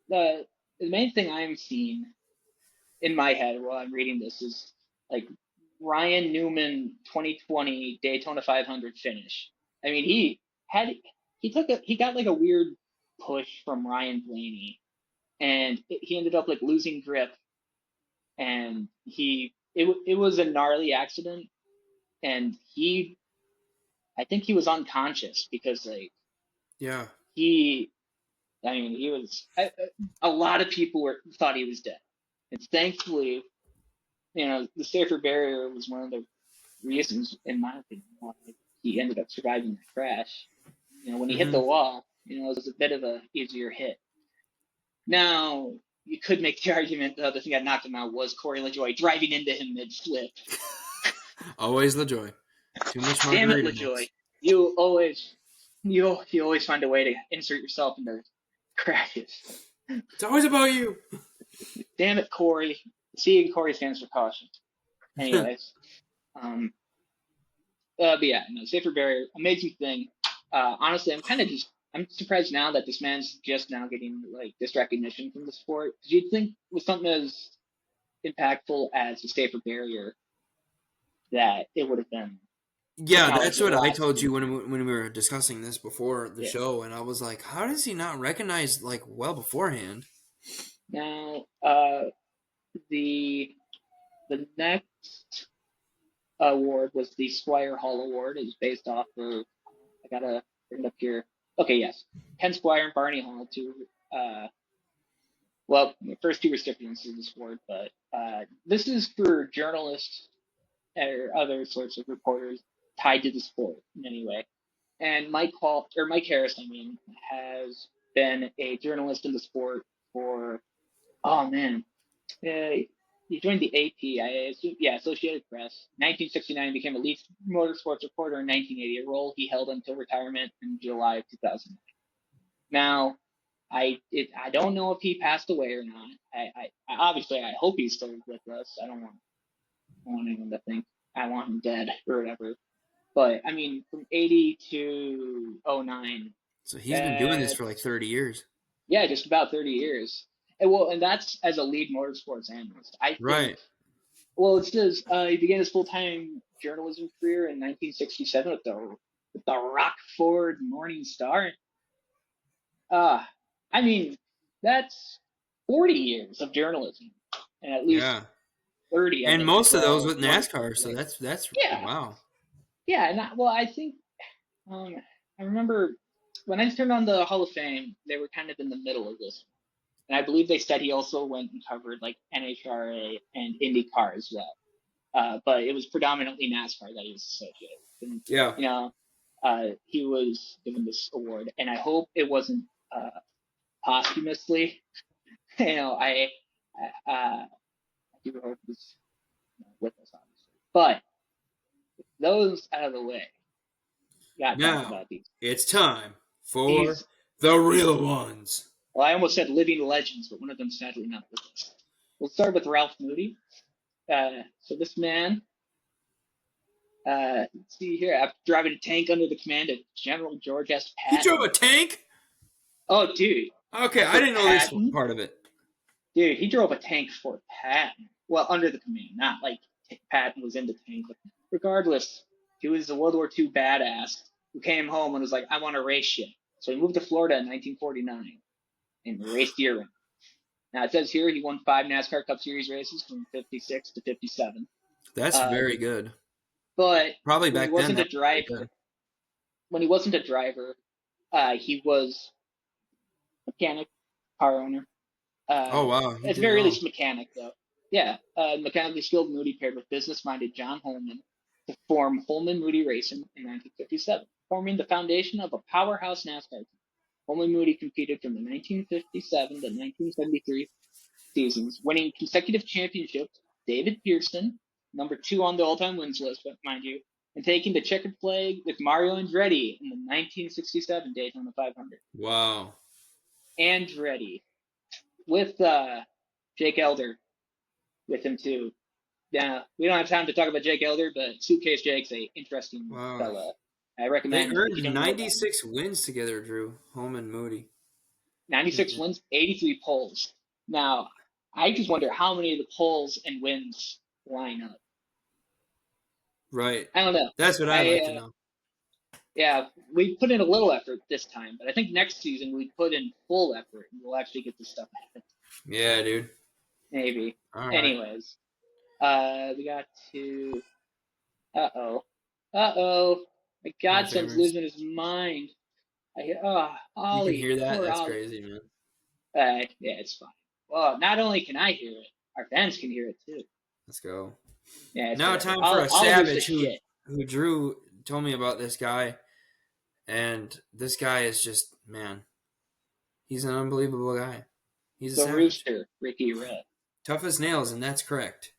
the main thing I'm seeing in my head while I'm reading this is like Ryan Newman 2020 Daytona 500 finish. I mean, had he got like a weird push from Ryan Blaney, and he ended up like losing grip, and it was a gnarly accident, and I think he was unconscious because like Yeah. he I mean he was a lot of people thought he was dead, and thankfully the safer barrier was one of the reasons, in my opinion, why he ended up surviving that crash. When he hit the Mm-hmm. wall, it was a bit of a easier hit. Now, you could make the argument the other thing that knocked him out was Corey LaJoy driving into him mid flip. Always the joy. Too much Damn it, margarita LaJoy! mix. You always you always find a way to insert yourself into crashes. It's always about you. Damn it, Corey! Seeing Corey stands for caution. Anyways, um, but yeah, no, safer barrier, amazing thing. Honestly, I'm surprised now that this man's just now getting like this recognition from the sport. Because you'd think with something as impactful as a safer barrier that it would have been Yeah, acknowledged that's a what I lot told you sooner. when we were discussing this before the Yeah. show, and I was like, how does he not recognize like well beforehand? Now, the the next award was the Squire Hall Award. It was based off of I gotta bring it up here. Okay, yes, Ken Squire and Barney Hall, two well, the first two recipients of this award, but this is for journalists or other sorts of reporters tied to the sport in any way. And Mike Harris, I mean, has been a journalist in the sport for oh man, he joined the AP, yeah, Associated Press. 1969 became a lead motorsports reporter in 1980, a role he held until retirement in July of 2000. Now, I don't know if he passed away or not. I obviously I hope he's still with us. I don't want anyone to think I want him dead or whatever. But I mean, from 80 to '09, So he's been doing this for like that's 30 years. yeah, just about 30 years. And that's as a lead motorsports analyst. I think. Right. Well, it says he began his full-time journalism career in 1967 with the Rockford Morning Star. Uh, I mean, that's 40 years of journalism, and at least Yeah. 30 of And it most of those from with motorsport NASCAR, so related. that's Yeah, wow. yeah, well, I think um, I remember when I turned on the Hall of Fame, they were kind of in the middle of this, and I believe they said he also went and covered like NHRA and IndyCar as well. But it was predominantly NASCAR that he was associated with. And, Yeah. he was given this award, and I hope it wasn't posthumously. I do hope he's with us, obviously. But those out of the way, Gotta talk Now, about these. it's time for These, the real ones. well, I almost said living legends, but one of them sadly not with us. We'll start with Ralph Moody. So this man, let's see here, after driving a tank under the command of General George S. He drove Patton. a tank? Oh, dude, Okay, I for didn't know this Patton? part of it. Dude, he drove a tank for Patton. Well, under the command, not like Patton was in the tank. But regardless, he was a World War II badass who came home and was like, I want to race shit. So he moved to Florida in 1949 and raced year round. Now it says here he won 5 NASCAR Cup Series races from 56 to 57. That's Uh, very good. but Probably when he back then. wasn't a driver, he was mechanic, car owner. Oh, wow. He At the did it very all. least, mechanic though. Yeah, mechanically skilled Moody paired with business-minded John Holman to form Holman Moody Racing in 1957, forming the foundation of a powerhouse NASCAR team. Holman Moody competed from the 1957 to 1973 seasons, winning consecutive championships. David Pearson, number 2 on the all-time wins list, mind you, and taking the checkered flag with Mario Andretti in the 1967 Daytona 500. Wow. Andretti with Jake Elder with him too. Yeah, we don't have time to talk about Jake Elder, but Suitcase Jake's a interesting Wow. fella. I They recommend if you earned don't know about him. 96 wins together, Drew. Holman Moody. 96 wins, 83 poles. Now, I just wonder how many of the poles and wins line up. Right. I don't know. That's what I'd like to know. Yeah, we put in a little effort this time, but I think next season we put in full effort and we'll actually get this stuff happening. Yeah, dude. Maybe. All right. Anyways, we got to. Uh-oh. My godson's losing his mind. You can Ollie, hear that? poor That's Ollie. crazy, man. Yeah, it's fine. Well, not only can I hear it, our fans can hear it too. Let's go. Yeah, Now whatever. time for a Ollie savage shit. who Drew told me about this guy. And this guy is just, man, he's an unbelievable guy. He's a The savage. Rooster, Ricky Rudd. Tough as nails, and that's correct.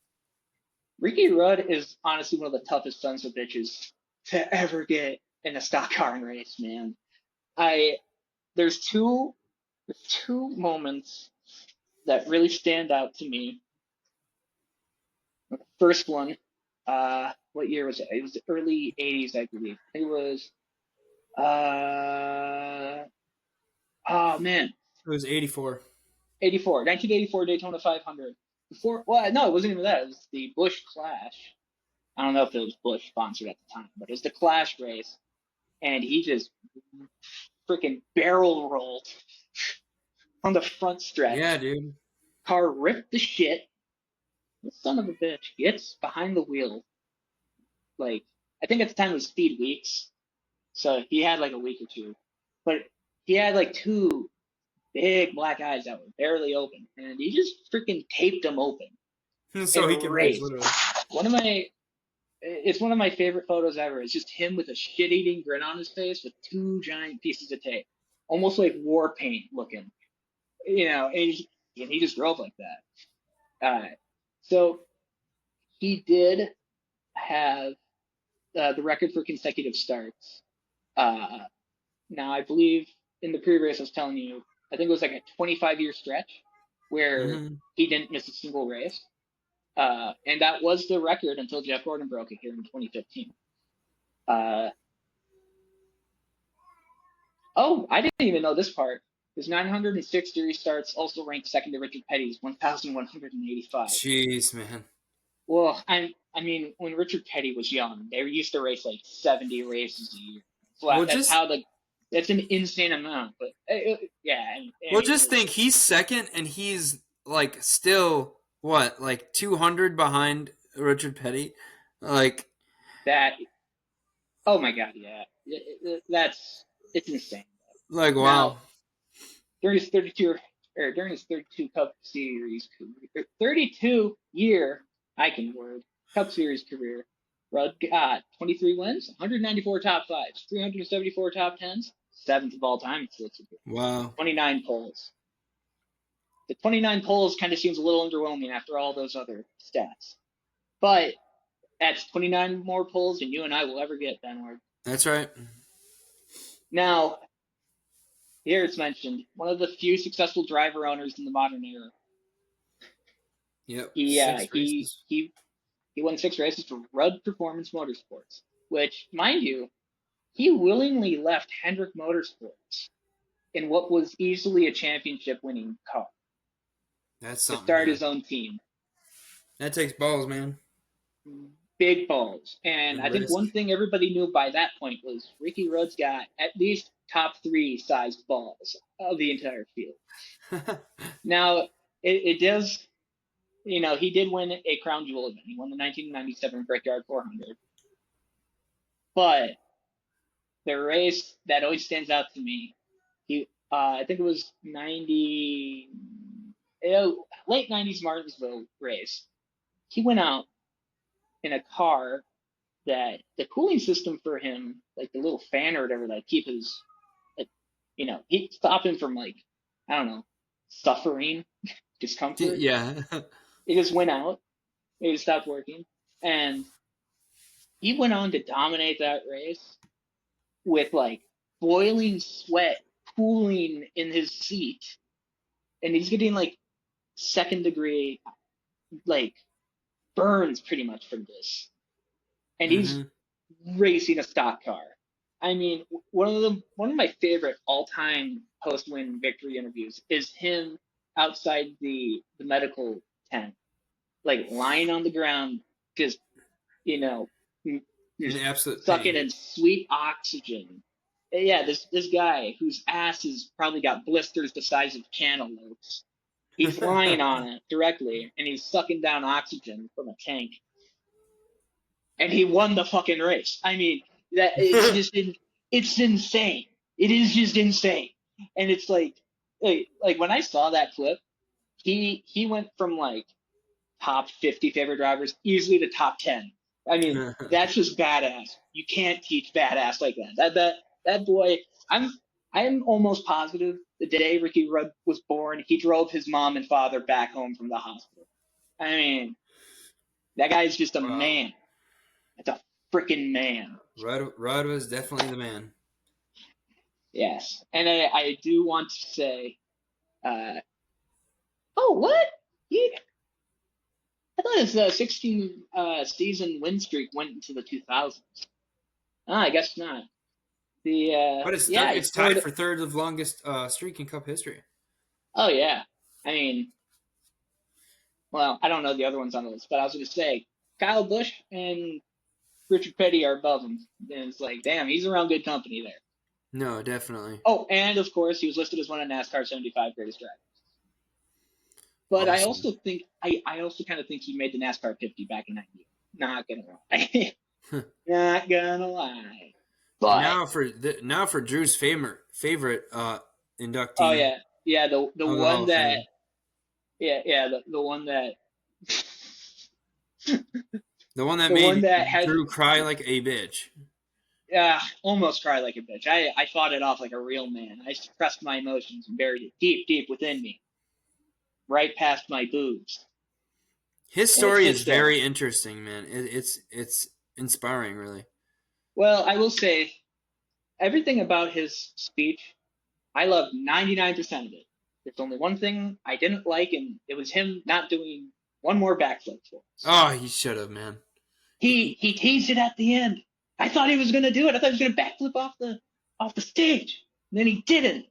Ricky Rudd is honestly one of the toughest sons of bitches to ever get in a stock car and race, man. There's two moments that really stand out to me. The first one, what year was it? It was the early 80s, I believe. It was, oh man, It was 84. 1984 Daytona 500. No, it wasn't even that. It was the Busch Clash. I don't know if it was Busch sponsored at the time, but it was the Clash race. And he just freaking barrel rolled on the front stretch. Yeah, dude. Car ripped the shit. The son of a bitch gets behind the wheel. Like, I think at the time it was Speed Weeks. So he had like a week or two. But he had like 2 big black eyes that were barely open. And he just freaking taped them open. So he can race, raced. literally. It's one of my favorite photos ever. It's just him with a shit-eating grin on his face with 2 giant pieces of tape. Almost like war paint looking. And he just drove like that. So he did have the record for consecutive starts. Now, I believe in the pre-race I was telling you, I think it was like a 25-year stretch where he didn't miss a single race. And that was the record until Jeff Gordon broke it here in 2015. I didn't even know this part. His 906 series starts also ranked second to Richard Petty's 1,185. Jeez, man. Well, I mean, when Richard Petty was young, they used to race like 70 races a year. So that's an insane amount. But yeah. Well, just think he's second, and he's like still what, like 200 behind Richard Petty, like that. Oh my God, yeah, it's insane. Like, wow. Now, during his 32 Cup Series career, 32-year Cup Series career, Rudd got 23 wins, 194 top fives, 374 top tens, 7th of all time. Wow. 29 poles. The 29 poles kind of seems a little underwhelming after all those other stats, but that's 29 more poles than you and I will ever get, Benward. That's right. Now, here it's mentioned, one of the few successful driver owners in the modern era. Yep, He uh, 6 he races. he he won 6 races for Rudd Performance Motorsports, which, mind you, he willingly left Hendrick Motorsports in what was easily a championship-winning car That's to something, start man. his own team. That takes balls, man. Big balls. And And I think risk. one thing everybody knew by that point was Ricky Rudd's got at least top 3 sized balls of the entire field. Now, it does, he did win a crown jewel event. He won the 1997 Brickyard 400. But the race that always stands out to me, I think it was late 90s Martinsville race. He went out in a car that the cooling system for him, like the little fan or whatever, that keep his, like, he'd stop him from, like, I don't know, suffering discomfort. Yeah. It just went out. It just stopped working. And he went on to dominate that race with, like, boiling sweat pooling in his seat. And he's getting, like, second degree, like, burns pretty much from this. And he's racing a stock car. I mean, one of my favorite all-time post-win victory interviews is him outside the medical tent, like lying on the ground, just you know, In just absolute sucking pain. in sweet oxygen. Yeah, this guy whose ass has probably got blisters the size of cantaloupes. He's lying on it directly, and he's sucking down oxygen from a tank. And he won the fucking race. I mean, that it's insane. It is just insane. And it's like when I saw that clip, he went from like top 50 favorite drivers easily to top 10. I mean, that's just badass. You can't teach badass like that. That boy. I'm almost positive the day Ricky Rudd was born, he drove his mom and father back home from the hospital. I mean, that guy's just a Wow. man. It's a freaking man. Rudd was definitely the man. Yes. And I do want to say, oh, what? I thought his 16 season win streak went into the 2000s. I guess not. But it's Yeah, he it's tied scored. for third of longest streak in Cup history. Oh, yeah. I mean, well, I don't know the other ones on the list, but I was going to say Kyle Busch and Richard Petty are above him. And it's like, damn, he's around good company there. No, definitely. Oh, and of course, he was listed as one of NASCAR 75 greatest drivers. But awesome. I also think I also kind of think he made the NASCAR 50 back in '98. Not gonna lie. Not gonna lie. But now for Drew's favorite inductee. oh yeah, the of the Hall one of that Fame. the one that The one that the made one that had Drew cry like a bitch. almost cried like a bitch. I fought it off like a real man. I suppressed my emotions and buried it deep within me, right past my boobs. His And it story sits is there. very interesting, man. It's inspiring, really. Well, I will say everything about his speech, I loved 99% of it. There's only one thing I didn't like, and it was him not doing one more backflip for us. Oh, he should have, man. He teased it at the end. I thought he was gonna do it. I thought he was gonna backflip off the stage. And then he didn't.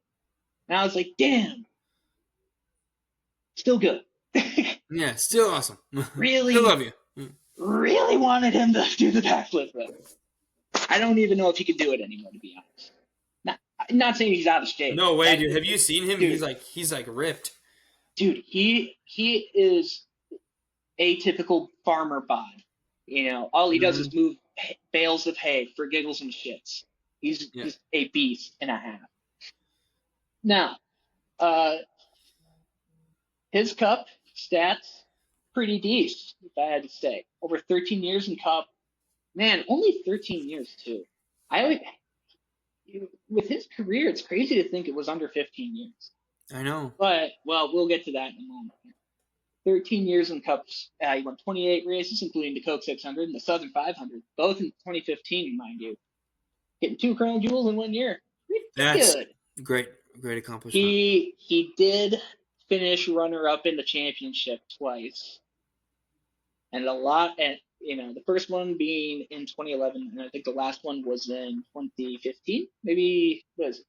And I was like, damn. Still good. Yeah, still awesome. Really, Still love you. really wanted him to do the backflip though. I don't even know if he could do it anymore, to be honest. Not saying he's out of shape. No way, dude. Have you seen him? Dude. He's like ripped. Dude, he is atypical farmer bod. All he does is move bales of hay for giggles and shits. He's just a beast and a half. Now, his Cup stats, pretty decent, if I had to say. Over 13 years in Cup. Man, only 13 years, too. With his career, it's crazy to think it was under 15 years. I know. But, well, we'll get to that in a moment. 13 years in Cups. He won 28 races, including the Coke 600 and the Southern 500, both in 2015, mind you. Getting 2 crown jewels in 1 year. pretty That's good. great accomplishment. He did finish runner up in the championship twice, and the first one being in 2011, and I think the last one was in 2015. Maybe was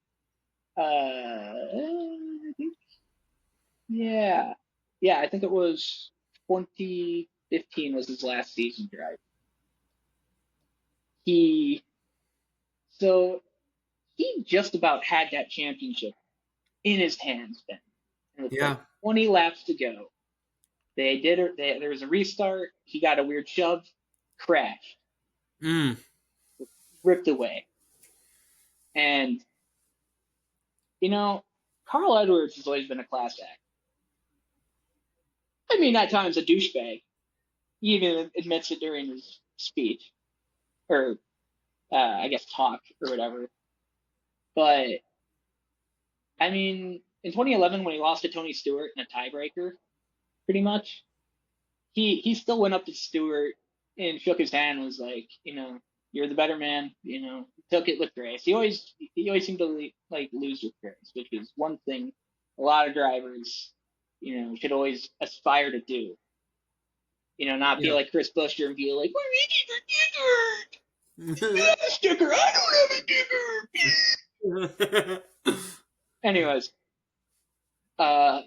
I think yeah, I think it was 2015 was his last season drive. He so he just about had that championship in his hands then. And with like Yeah. 20 laps to go, they did it. There was a restart. He got a weird shove, crashed, Mm. ripped away. And, you know, Carl Edwards has always been a class act. I mean, at times a douchebag. He even admits it during his speech, or I guess talk, or whatever. But, I mean, in 2011, when he lost to Tony Stewart in a tiebreaker, pretty much, he still went up to Stewart and shook his hand and was like, you're the better man, took it with grace. He always seemed to like lose with grace, which is one thing a lot of drivers, should always aspire to do. Not be Yeah. like Chris Buescher and be like, we're eating for sticker. You have a sticker. I don't have a sticker. Anyways, uh,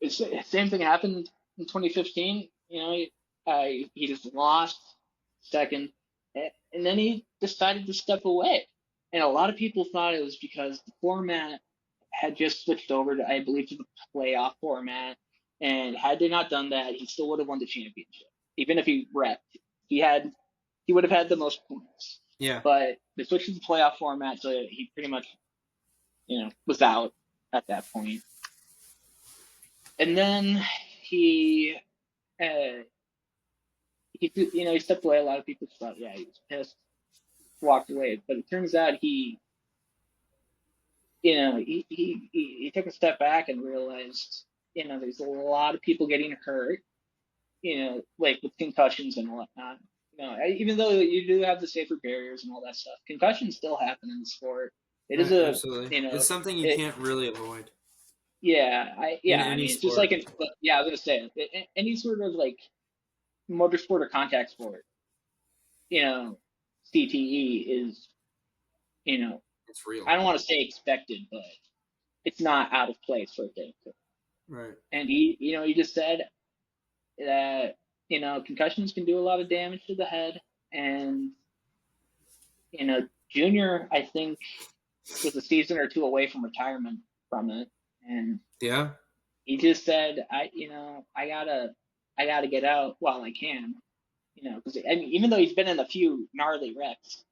same thing happened in 2015. He just lost second, and then he decided to step away. And a lot of people thought it was because the format had just switched over to, I believe, to the playoff format. And had they not done that, he still would have won the championship. Even if he wrecked, he would have had the most points. Yeah. But they switched to the playoff format, so he pretty much, was out at that point. And then he he stepped away. A lot of people thought, yeah, he was pissed, walked away. But it turns out he took a step back and realized, there's a lot of people getting hurt, like with concussions and whatnot. Even though you do have the safer barriers and all that stuff, concussions still happen in the sport. It is Right, a, absolutely. It's something you it, can't really avoid in I any mean, it's just like, sport. I was gonna say, any sort of like motorsport or contact sport, CTE is, It's real. I don't want to say expected, but it's not out of place for a thing. Right. And he just said that, concussions can do a lot of damage to the head. And, Junior, I think, was a season or two away from retirement from it. And Yeah. he just said, I gotta get out while I can, because I mean, even though he's been in a few gnarly wrecks,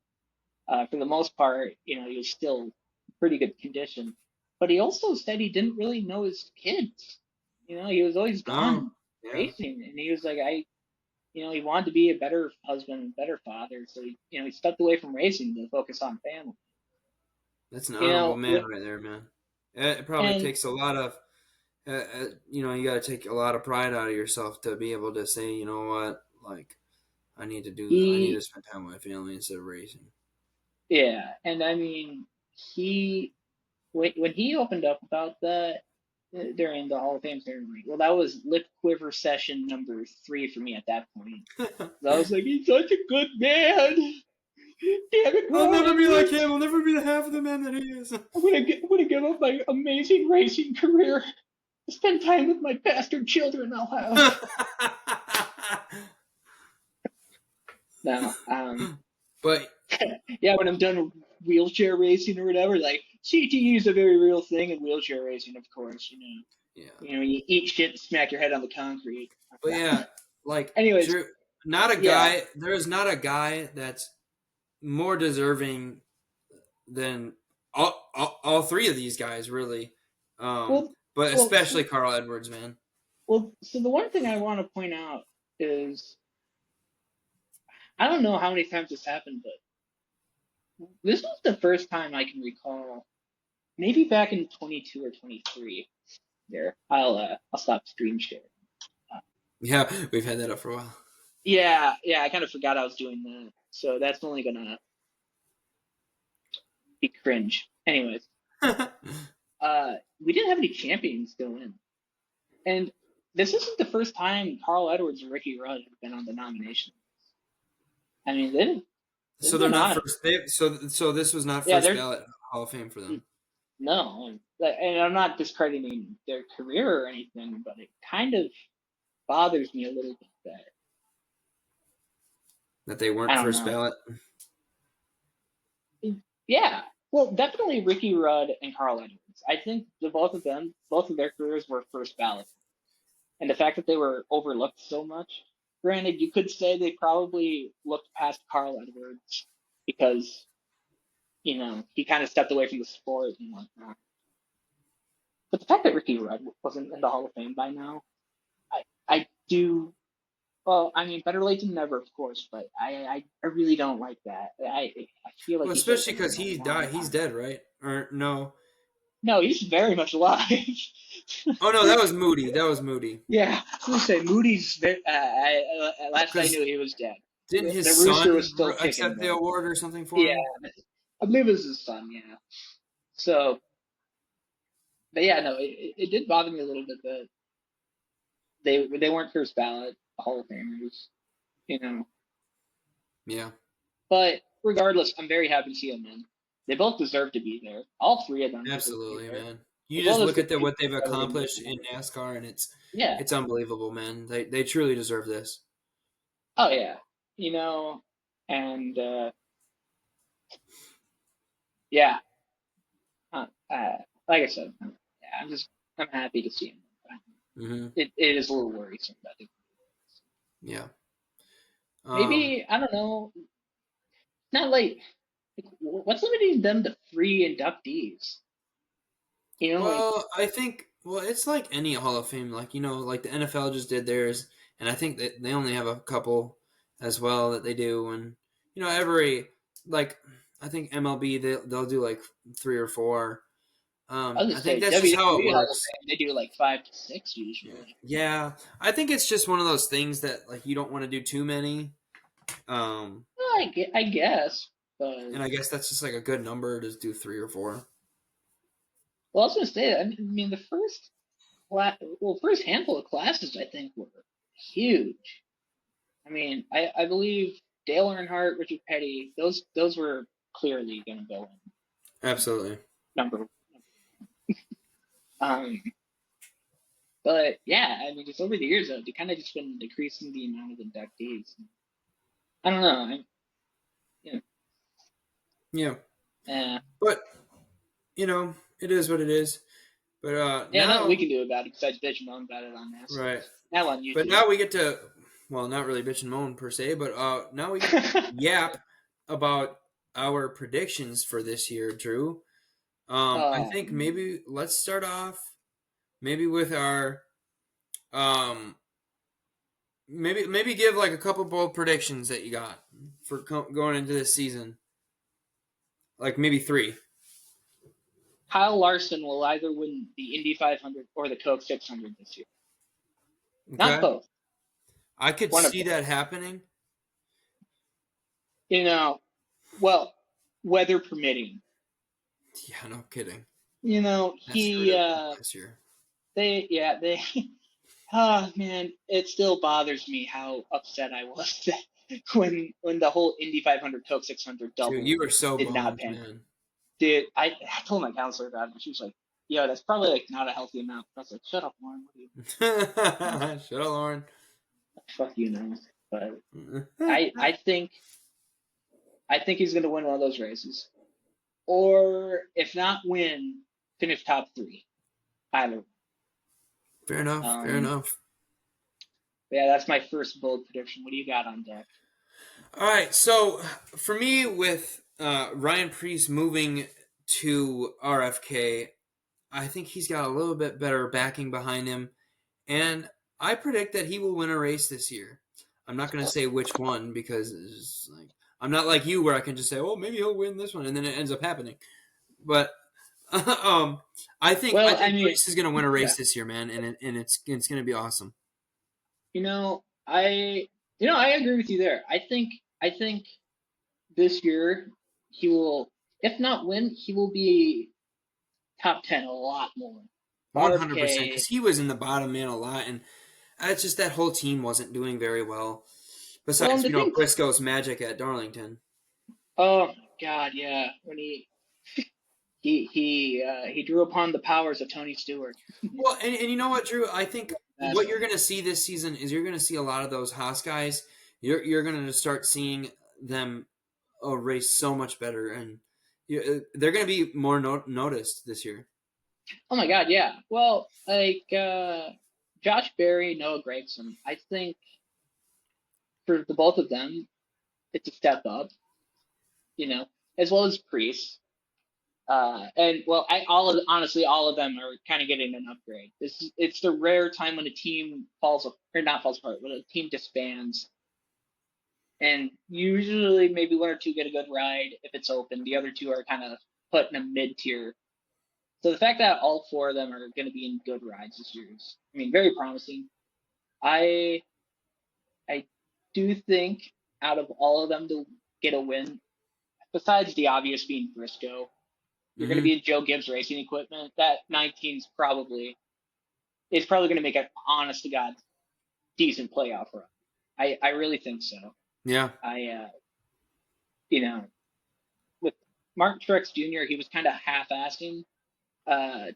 for the most part, he was still in pretty good condition. But he also said he didn't really know his kids. He was always Oh. gone Yeah. racing, and he was like, he wanted to be a better husband, better father. So he stepped away from racing to focus on family. That's an honorable man With, right there, man. It probably and takes a lot of, you got to take a lot of pride out of yourself to be able to say, you know what, like, I need to he, spend time with my family instead of racing. yeah, and I mean, he when he opened up about that during the Hall of Fame ceremony, well, that was lip quiver session number 3 for me at that point. I was like, he's such a good man. Damn it, I'll Carl never be like Edwards. him. I'll never be the half of the man that he is. I'm gonna give up my amazing racing career to spend time with my bastard children I'll have. No, But yeah, when I'm done wheelchair racing or whatever, like CTE is a very real thing in wheelchair racing, of course. yeah, You eat shit and smack your head on the concrete. but yeah, like Anyways, Drew, not a yeah. guy. There is not a guy that's more deserving than all three of these guys, really. Well, But well, especially Carl Edwards, man. so the one thing I want to point out is I don't know how many times this happened, but this was the first time I can recall. Maybe back in 22 or 23. There, I'll stop screen sharing. Uh, Yeah, we've had that up for a while. yeah, I kind of forgot I was doing that, so that's only gonna be cringe. Anyways, we didn't have any champions go in, and this isn't the first time Carl Edwards and Ricky Rudd have been on the nomination. I mean, they've So they're been not on it. first. So this was not Yeah, first they're ballot Hall of Fame for them. no, and I'm not discrediting their career or anything, but it kind of bothers me a little bit that That they I weren't don't first know. ballot. Yeah, well, definitely Ricky Rudd and Carl Edwards. I think the both of them, both of their careers were first ballot, and the fact that they were overlooked so much. Granted, you could say they probably looked past Carl Edwards because he kind of stepped away from the sport and whatnot. But the fact that Ricky Rudd wasn't in the Hall of Fame by now, I do. Well, I mean, better late than never, of course, but I really don't like that. I feel like Well, he should have especially been in because there he a long died. He's time. dead, right? Or no? No, he's very much alive. Oh no, that was Moody. That was Moody. Yeah, I was gonna say Moody's. Last I Because knew, he was dead. didn't The his rooster was son still kicking accept the though. award or something for Yeah, him? I believe it was his son. Yeah. So, but yeah, no, it did bother me a little bit that they weren't first ballot Hall of Famers, you know. Yeah, But regardless, I'm very happy to see them in. They both deserve to be there. All three of them deserve to be absolutely, there. man. You As just well as look the at two what they've that are in accomplished there. in NASCAR, and Yeah. it's unbelievable, man. They truly deserve this. Oh yeah. And yeah. Like I said, yeah, I'm happy to see him. Hmm. It is a little worrisome that Yeah. maybe I don't know. Not like what's limiting them to three inductees? Like Well, I think it's like any Hall of Fame, like like the NFL just did theirs, and I think that they only have a couple as well that they do, and every like I think MLB they'll do like three or four. I was I just think say that's just how it WWE Hall of works. Fame, they do like 5 to 6 usually. Yeah, I think it's just one of those things that like you don't want to do too many. Um, Well, I guess, but and I guess that's just like a good number to do three or four. well, I was gonna say, I mean, first handful of classes I think were huge. I mean, I believe Dale Earnhardt, Richard Petty, those were clearly gonna go in Absolutely. number. Um, but yeah, I mean, just over the years, though, they kind of just been decreasing the amount of inductees. I don't know. You know, Yeah, eh. but it is what it is. But Yeah, nothing we now, can do about it besides bitch and moan about it on right? NASholes. Now on But YouTube. now we get to, well, not really bitch and moan per se, but now we get to yap about our predictions for this year, Drew. I think Man. maybe let's start off maybe with our um maybe give like a couple bold predictions that you got for going into this season, like maybe three. Kyle Larson will either win the Indy 500 or the Coke 600 this year. Not Okay, both. I could One of see them. that happening. You know, well, weather permitting. Yeah, no kidding. That screwed He up last year. they ah man, it still bothers me how upset I was that when the whole Indy 500 Coke 600 Dude, double you were so did not bummed, pan. man. Dude, I told my counselor about it, and she was like, "Yo, that's probably like not a healthy amount." I was like, "Shut up, Lauren. What are you? Shut up, Lauren. Fuck you, know." But I think he's gonna win one of those races, or if not win, finish top three. Either. Fair enough. Fair Um, enough. yeah, that's my first bold prediction. What do you got on deck? All right. So for me, with Ryan Priest moving to RFK, I think he's got a little bit better backing behind him, and I predict that he will win a race this year. I'm not going to say which one because it's just like I'm not like you where I can just say, "Oh, maybe he'll win this one," and then it ends up happening. But I think Well, I mean, Priest is going to win a yeah, race this year, man, and it's going to be awesome. you know, I I agree with you there. I think this year he will if not win, he will be top 10 a lot more. 100%, because RFK. he was in the bottom man a lot, and it's just that whole team wasn't doing very well. Well, and Besides, the thing. Briscoe's magic at Darlington. Oh my God, yeah. When he drew upon the powers of Tony Stewart. Well, and you know what, Drew? I think what Asshole. you're going to see this season is you're going to see a lot of those Haas guys. You're going to start seeing them race so much better, and they're going to be more noticed this year. Oh my God, yeah. Well, like Josh Berry, Noah Gragson. I think for the both of them, it's a step up. As well as Priest. And well, honestly, all of them are kind of getting an upgrade. It's the rare time when a team or not falls apart, when a team disbands, and usually maybe one or two get a good ride if it's open. The other two are kind of put in a mid tier. So the fact that all four of them are going to be in good rides this year is, I mean, very promising. I I do think out of all of them to get a win, besides the obvious being Briscoe, you're going to Mm-hmm. be in Joe Gibbs Racing Equipment. That 19 is probably going to make an honest to God decent playoff run. I really think so. Yeah. With Martin Truex Jr., he was kind of half-assing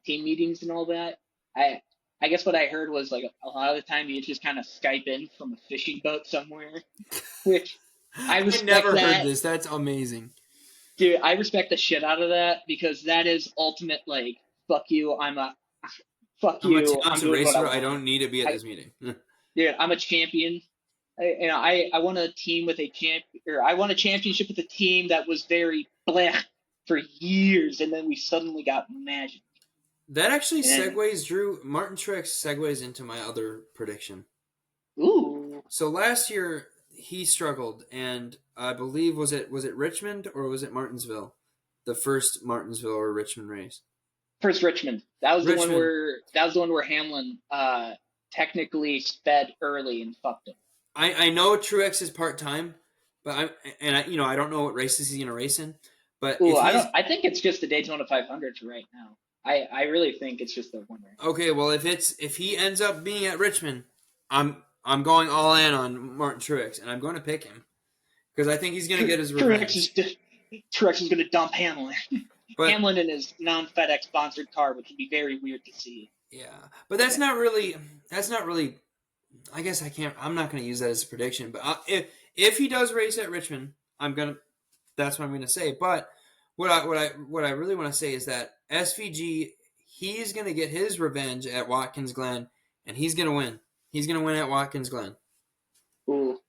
team meetings and all that. I guess what I heard was like a lot of the time he'd just kind of Skype in from a fishing boat somewhere, which I respect. never heard this. That's amazing. Dude, I respect the shit out of that because that is ultimate like fuck you. I'm a talented doing what I racer. want. I don't need to be at this meeting. Dude, I'm a champion. I won a team with a I won a championship with a team that was very blah for years, and then we suddenly got magic. That actually segues, Drew. Martin Truex segues into my other prediction. Ooh. So last year he struggled, and I believe was it Richmond or was it Martinsville, the first Martinsville or Richmond race? First Richmond. That was the one where Hamlin technically sped early and fucked him. I know Truex is part time, but I don't know what races he's gonna race in. But I think it's just the Daytona 500 for right now. I really think it's just the one race. Okay, well if he ends up being at Richmond, I'm going all in on Martin Truex, and I'm going to pick him because I think he's going to get his revenge. Truex is going to dump Hamlin. But, Hamlin in his non-FedEx sponsored car, which would be very weird to see. Yeah, but that's not really. I guess I'm not going to use that as a prediction. But if he does race at Richmond, that's what I'm going to say. But what I really want to say is that SVG, he's going to get his revenge at Watkins Glen, and he's going to win. He's going to win at Watkins Glen. Ooh.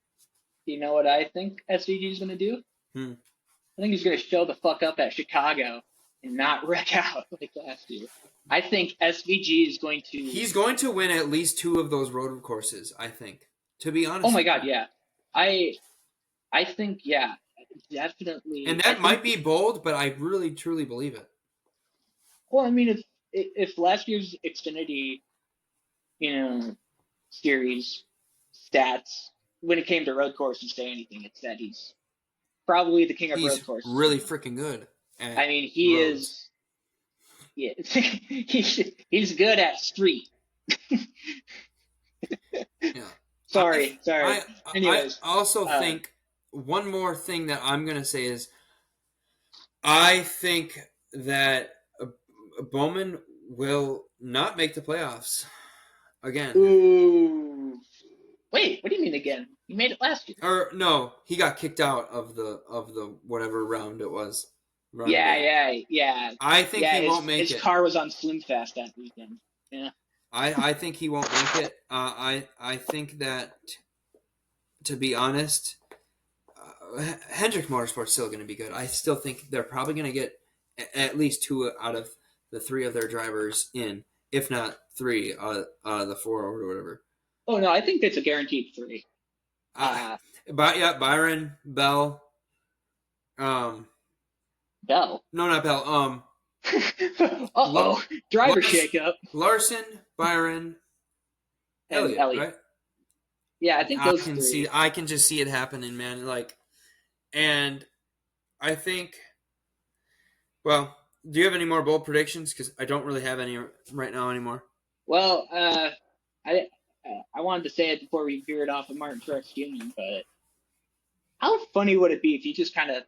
You know what I think SVG is going to do? I think he's going to show the fuck up at Chicago and not wreck out like last year. I think SVG is going to... He's going to win at least 2 of those road courses, I think. To be honest. Oh my God, yeah. I think, yeah, definitely. And that might be bold, but I really, truly believe it. Well, I mean, if last year's Xfinity, series stats, when it came to road courses, say anything, it's that he's probably the king of road courses. He's really freaking good. I mean, he is. Yeah, he's good at street. Yeah. Sorry. Anyways, I also think one more thing that I'm going to say is I think that Bowman will not make the playoffs again. Ooh. Wait, what do you mean again? He made it last year. Or no, he got kicked out of the whatever round it was. Yeah. I think he won't make it. His car was on Slimfast that weekend. Yeah. I think he won't make it. I think that, to be honest, Hendrick Motorsport's still going to be good. I still think they're probably going to get at least 2 out of the 3 of their drivers in, if not 3 out of the 4 or whatever. Oh no, I think it's a guaranteed 3. Byron, Bell. Bell? No, not Bell. Uh-oh. Driver shakeup. Larson, Byron, Elliott, right? Yeah, I think those 3. I can just see it happening, man. And I think Well, do you have any more bold predictions? Because I don't really have any right now anymore. Well, I wanted to say it before we veered off of Martin Truex Jr., but how funny would it be if he just kind of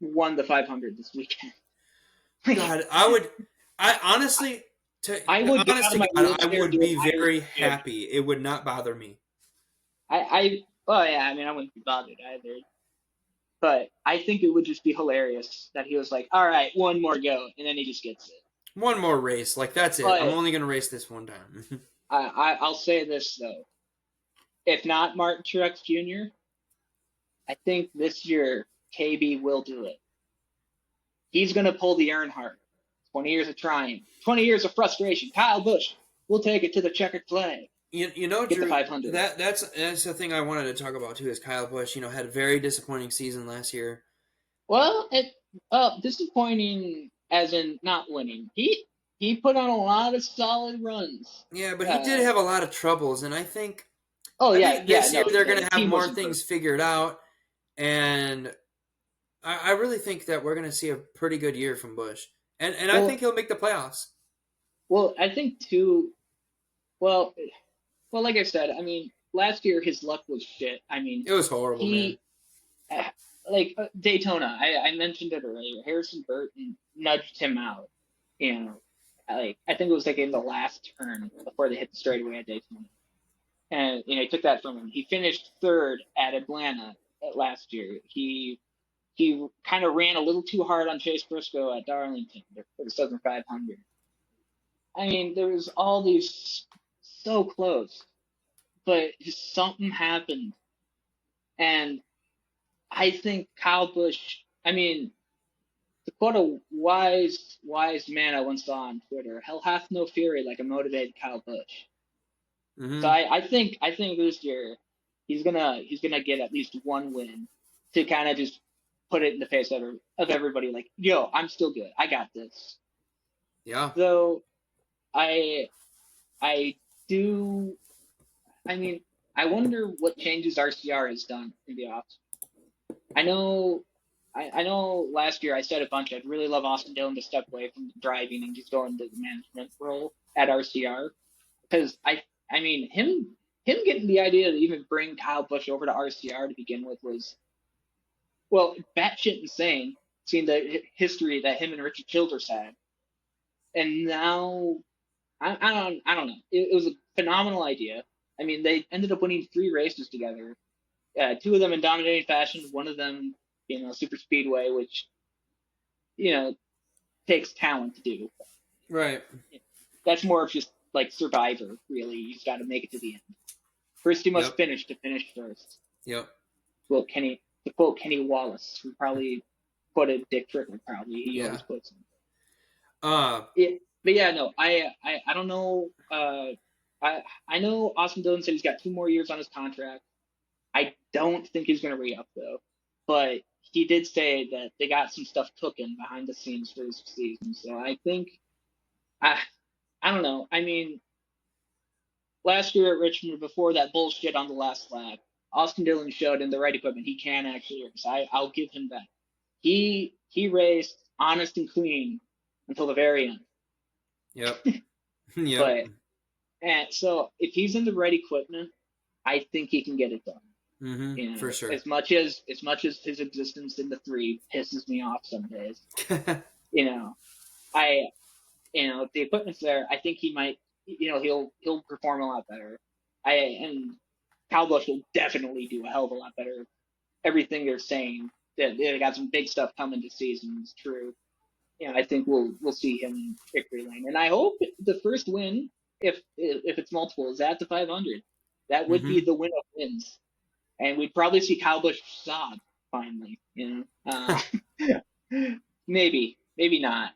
won the 500 this weekend? God, I honestly, I would get honest out to of my God, I wheelchair and would do an be Irish very jig. happy. It would not bother me. Well, yeah, I mean, I wouldn't be bothered either. But I think it would just be hilarious that he was like, all right, one more go, and then he just gets it. One more race, like that's it. I'm But only gonna race this one time. I'll say this, though. If not Martin Truex Jr., I think this year KB will do it. He's going to pull the Earnhardt. 20 years of trying. 20 years of frustration. Kyle Busch, we'll take it to the checkered flag. You know, Get Drew, the 500. that's the thing I wanted to talk about too. Is Kyle Busch? Had a very disappointing season last year. Well, disappointing as in not winning. He put on a lot of solid runs. Yeah, but he did have a lot of troubles, and I think This year they're going to have team more wasn't things perfect. figured out, and I really think that we're going to see a pretty good year from Busch, and I think he'll make the playoffs. Well, I think too. Well, like I said, I mean, last year his luck was shit. I mean, It was horrible, man. Like Daytona, I mentioned it earlier. Harrison Burton nudged him out. I think it was like in the last turn before they hit the straightaway at Daytona, and he took that from him. He finished third at Atlanta last year. He kind of ran a little too hard on Chase Briscoe at Darlington for the Southern 500. I mean, there was all these so close, but just something happened, and I think Kyle Busch. I mean, to quote a wise man I once saw on Twitter, "Hell hath no fury like a motivated Kyle Busch." Mm-hmm. So I think this year he's gonna get at least one win to kind of just put it in the face of everybody. Like, yo, I'm still good. I got this. Yeah. So I do. I mean, I wonder what changes RCR has done in the offseason. I know last year I said a bunch. I'd really love Austin Dillon to step away from the driving and just go into the management role at RCR, because I mean him getting the idea to even bring Kyle Busch over to RCR to begin with was, well, batshit insane, seeing the history that him and Richard Childress had, and now I don't know. It was a phenomenal idea. I mean, they ended up winning 3 races together. 2 of them in dominating fashion, one of them, super speedway, which, takes talent to do. Right. That's more of just like Survivor, really. You've got to make it to the end. First, you must finish to finish first. Yep. Well, to quote Kenny Wallace, who probably quoted Dick Trickler, he always quotes him. But yeah, no, I don't know. I know Austin Dillon said he's got 2 more years on his contract. I don't think he's going to re-up, though. But he did say that they got some stuff cooking behind the scenes for this season. So I think, I don't know. I mean, last year at Richmond, before that bullshit on the last lap, Austin Dillon showed in the right equipment he can actually race. I'll give him that. He raced honest and clean until the very end. Yep. Yep. And so if he's in the right equipment, I think he can get it done. Mm-hmm, for sure. As much as his existence in the 3 pisses me off some days, if the equipment's there, I think he might, he'll perform a lot better. And Kyle Busch will definitely do a hell of a lot better. Everything they're saying, that they got some big stuff coming this season is true. I think we'll see him in victory lane, and I hope the first win, if it's multiple, is at the 500. That would be the win of wins. And we'd probably see Kyle Busch sob finally, maybe not.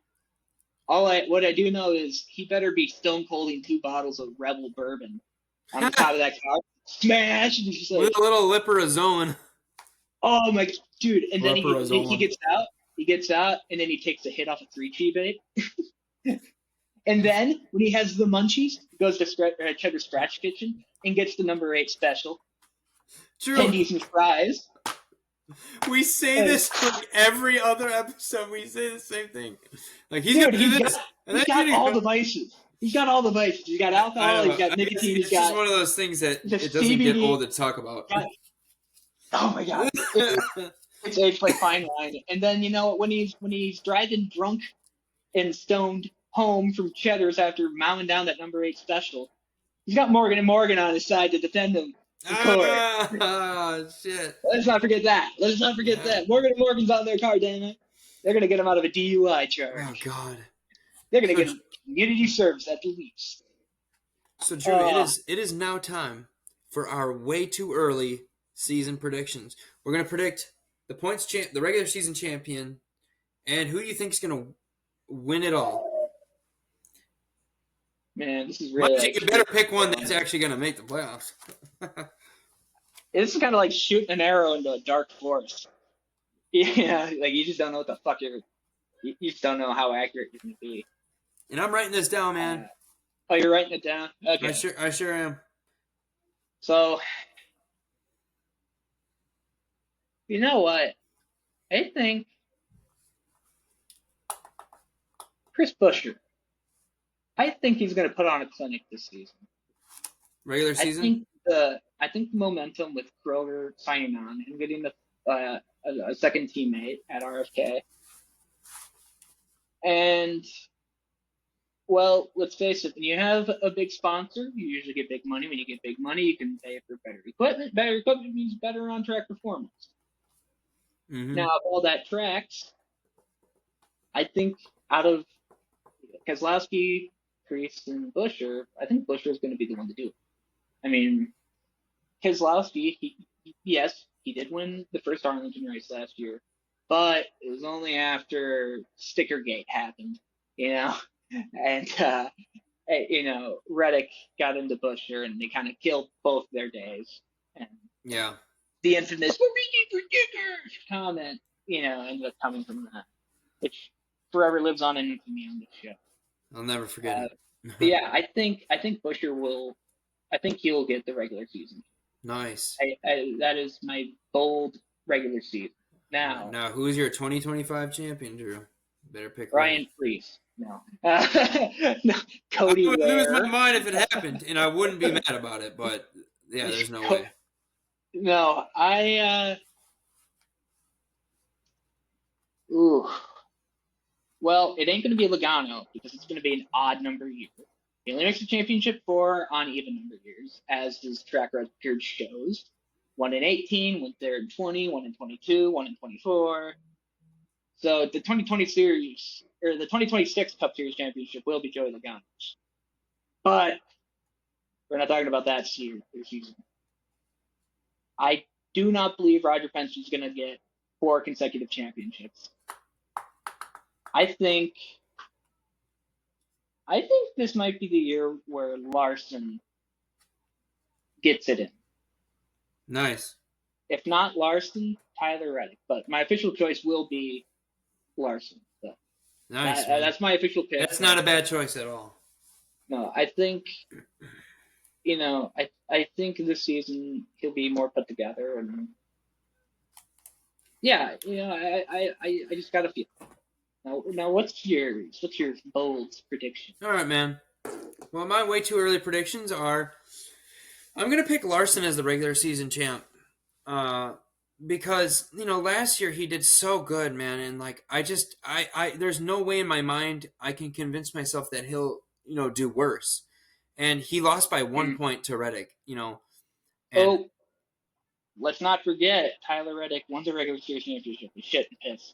What I do know is he better be stone colding 2 bottles of Rebel bourbon on the top of that car. Smash! And just with a little liporazone. Oh my dude! And then he gets out. He gets out, and then he takes a hit off a 3 cheap 8. And then when he has the munchies, he goes to Cheddar Scratch Kitchen and gets the number 8 special. True. Tendies and fries. We say this like every other episode. We say the same thing. Like he's Dude, gonna do this, and he's then got all the vices. He's got all the vices. He's got I alcohol. He's know. got I guess nicotine. He's it's just got one of those things that the it doesn't get CBD. old to talk about. Oh my god, it's aged like fine wine. And then when he's driving drunk and stoned home from Cheddar's after mowing down that number 8 special, he's got Morgan and Morgan on his side to defend him in court. Shit. Let's not forget that. Let's not forget that. Morgan and Morgan's on their car, damn it. They're gonna get him out of a DUI charge. Oh God. They're gonna get him community service at the least. So Drew, it is now time for our way too early season predictions. We're gonna predict the regular season champion, and who do you think is gonna win it all? Man, this is really. You better pick one that's actually gonna make the playoffs. This is kind of like shooting an arrow into a dark forest. Yeah, like you just don't know what the fuck you just don't know how accurate you're gonna be. And I'm writing this down, man. Oh, you're writing it down? Okay. I sure am. So, you know what? I think Chris Buescher. I think he's going to put on a clinic this season. Regular season? I think the momentum with Kroger signing on and getting a second teammate at RFK. And, well, let's face it, when you have a big sponsor, you usually get big money. When you get big money, you can pay for better equipment. Better equipment means better on-track performance. Mm-hmm. Now, if all that tracks, I think out of Keselowski, Priest, and Buescher, I think Buescher is going to be the one to do it. I mean, Keselowski, yes, he did win the first Arlington race last year, but it was only after Stickergate happened, and Reddick got into Buescher, and they kind of killed both their days. And yeah, the infamous "we're reaching for stickers" comment, ended up coming from that, which forever lives on in infamy on this show. I'll never forget it. But yeah, I think Buescher will. I think he'll get the regular season. Nice. That is my bold regular season. Now, who is your 2025 champion, Drew? Better pick Ryan Priest. No. No. Cody I would Ware. lose my mind if it happened, and I wouldn't be mad about it. But yeah, there's no way. No, Ooh. Well, it ain't going to be Logano because it's going to be an odd number year. He only makes the championship 4 on even number years, as his track record shows. 1 in 18, 1 third in 20, 1 in 22, 1 in 24. So the 2020 series, or the 2026 Cup Series championship will be Joey Logano's. But we're not talking about that season. I do not believe Roger Penske is going to get 4 consecutive championships. I think this might be the year where Larson gets it in. Nice. If not Larson, Tyler Reddick. But my official choice will be Larson. So nice. That's my official pick. That's not a bad choice at all. No, I think, I think this season he'll be more put together, and yeah, I just got a feel. Now, what's your bold prediction? All right, man. Well, my way too early predictions are I'm going to pick Larson as the regular season champ. Because, last year he did so good, man. And, there's no way in my mind I can convince myself that he'll, do worse. And he lost by 1 point to Reddick, Let's not forget Tyler Reddick won the regular season championship with shit and piss.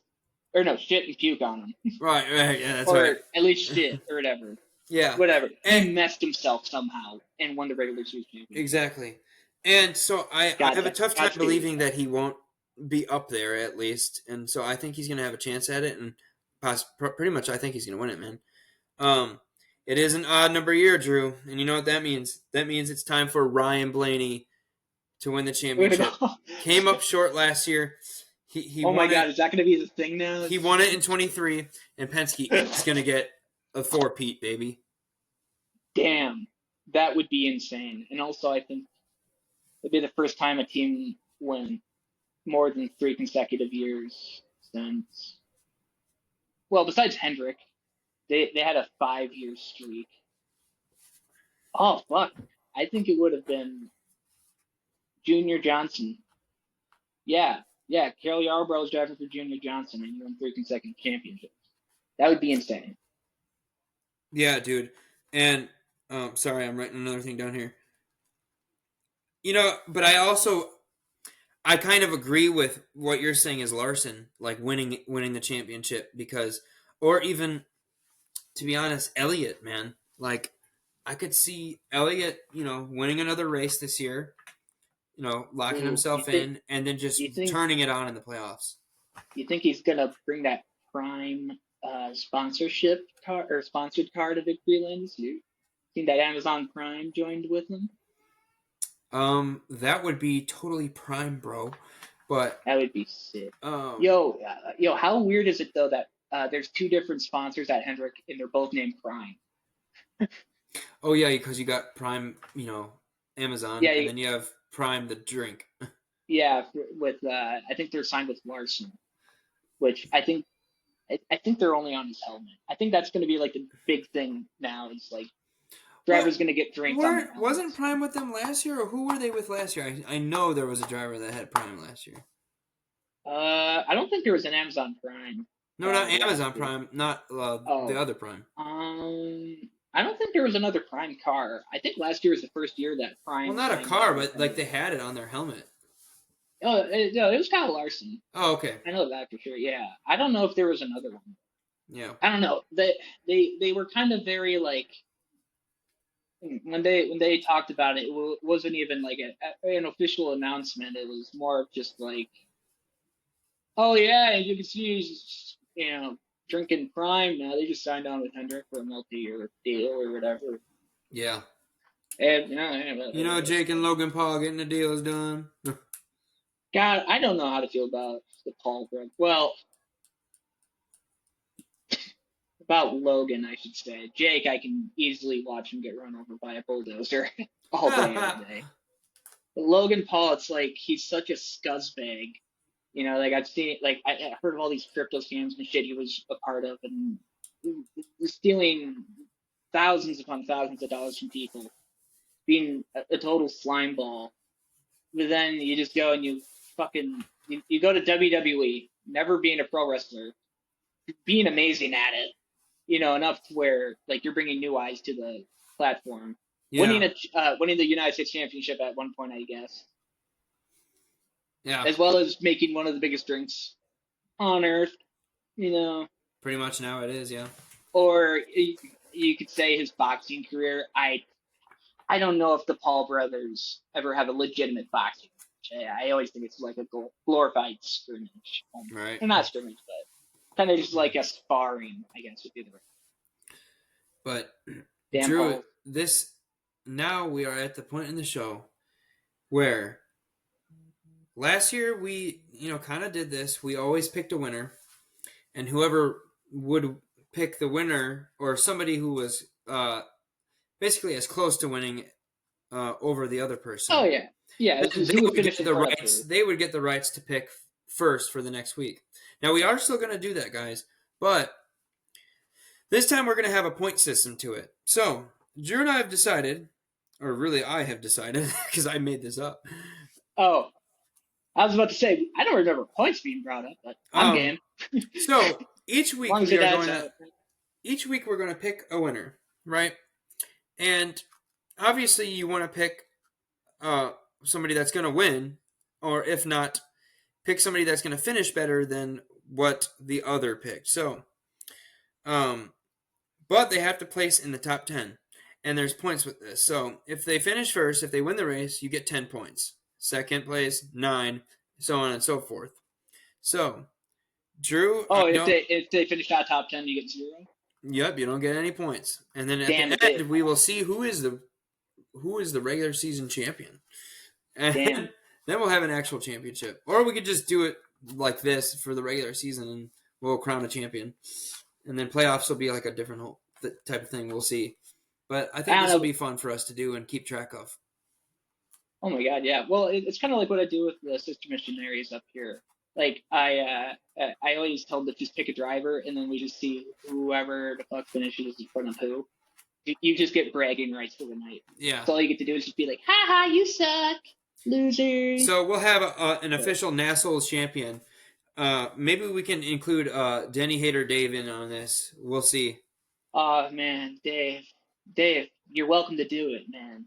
Or no, shit and puke on him. Right, yeah, that's or right. At least shit, or whatever. Yeah. Whatever. And he messed himself somehow and won the regular season championship. Exactly. And so I have a tough time believing that he won't be up there at least. And so I think he's going to have a chance at it. And pretty much I think he's going to win it, man. It is an odd number year, Drew. And you know what that means? That means it's time for Ryan Blaney to win the championship. Came up short last year. He oh my God, is that going to be the thing now? He won it in 23, and Penske is going to get a 4-peat, baby. Damn, that would be insane. And also, I think it'd be the first time a team win more than 3 consecutive years since. Well, besides Hendrick, they had a 5-year streak. Oh fuck! I think it would have been Junior Johnson. Yeah, yeah. Carol Yarbrough was driving for Junior Johnson, and you won 3 consecutive championships. That would be insane. Yeah, dude. And sorry, I'm writing another thing down here. You know, but I kind of agree with what you're saying is Larson, like winning the championship because, or even to be honest, Elliott, man, like I could see Elliott, winning another race this year, locking Ooh, himself in, and then just you think turning it on in the playoffs. you think he's gonna bring that Prime sponsorship card or sponsored car to victory lanes? You think that Amazon Prime joined with him? That would be totally prime, bro. But That would be sick. um, Yo, how weird is it though that there's 2 different sponsors at Hendrick and they're both named Prime? oh yeah, because you got Prime, Amazon, Yeah, and then you have Prime the drink. yeah. With I think they're signed with Larson, which I think they're only on his helmet. I think that's going to be like the big thing now. Is like drivers Well, going to get drinks on their wasn't helmets. Prime with them last year, or who were they with last year? I know there was a driver that had Prime last year. I don't think there was an Amazon Prime No, not last Amazon year. Prime, not the Oh, other Prime. I don't think there was another Prime car. I think last year was the first year that Well, Prime not a signed car, with but like they Hendrick. had it on their helmet. Oh, it was Kyle Larson. Oh, okay. I know that for sure. Yeah, I don't know if there was another one. Yeah. I don't know. They were kind of very like when they talked about it, it wasn't even like an official announcement. It was more of just like, oh yeah, as you can see, he's drinking Prime now. They just signed on with Hendrick for a multi-year deal or whatever. Yeah. And yeah, Jake and Logan Paul getting the deals done. God, I don't know how to feel about the Paul brother. Well, about Logan, I should say. Jake, I can easily watch him get run over by a bulldozer all day, every day. But Logan Paul, it's like he's such a scuzzbag. Like I've seen, like I heard of all these crypto scams and shit he was a part of, and stealing thousands upon thousands of dollars from people, being a total slime ball. But then you just go and you go to WWE, never being a pro wrestler, being amazing at it, enough to where like you're bringing new eyes to the platform, Yeah. winning the United States Championship at one point, I guess, Yeah. as well as making one of the biggest drinks on earth, Pretty much now it is, yeah. or you could say his boxing career. I don't know if the Paul brothers ever have a legitimate boxing match. I always think it's like a glorified scrimmage. Right. Or not scrimmage, but kind of just like a sparring, I guess would be the right. But Damn Drew, Paul. now we are at the point in the show where last year we, kind of did this. We always picked a winner, and whoever would pick the winner or somebody who was basically as close to winning over the other person. Oh yeah, yeah. This is who would finish the rights. They would get the rights to pick first for the next week. Now we are still going to do that, guys, but this time we're going to have a point system to it. So Drew and I have decided, or really I have decided because I made this up. Oh, I was about to say I don't remember points being brought up, but I'm game. So each week each week we're going to pick a winner, right? And obviously you want to pick somebody that's going to win, or if not, pick somebody that's going to finish better than what the other picked. So, but they have to place in the top 10, and there's points with this. So if they finish first, if they win the race, you get 10 points. Second place, 9, so on and so forth. So, Drew. Oh, if they finish out top 10, you get 0. Yep, you don't get any points, and then at the end we will see who is the regular season champion, and then we'll have an actual championship, or we could just do it like this for the regular season, and we'll crown a champion, and then playoffs will be like a different whole type of thing. We'll see, but I think this will be fun for us to do and keep track of. Oh my God, yeah. Well, it's kind of like what I do with the sister missionaries up here. Like I always tell them to just pick a driver, and then we just see whoever the fuck finishes in front of who. You just get bragging rights for the night. Yeah. So all you get to do is just be like, "Ha ha, you suck, losers." So we'll have an official NASholes champion. Maybe we can include Denny Hater Dave in on this. We'll see. Oh man, Dave, you're welcome to do it, man.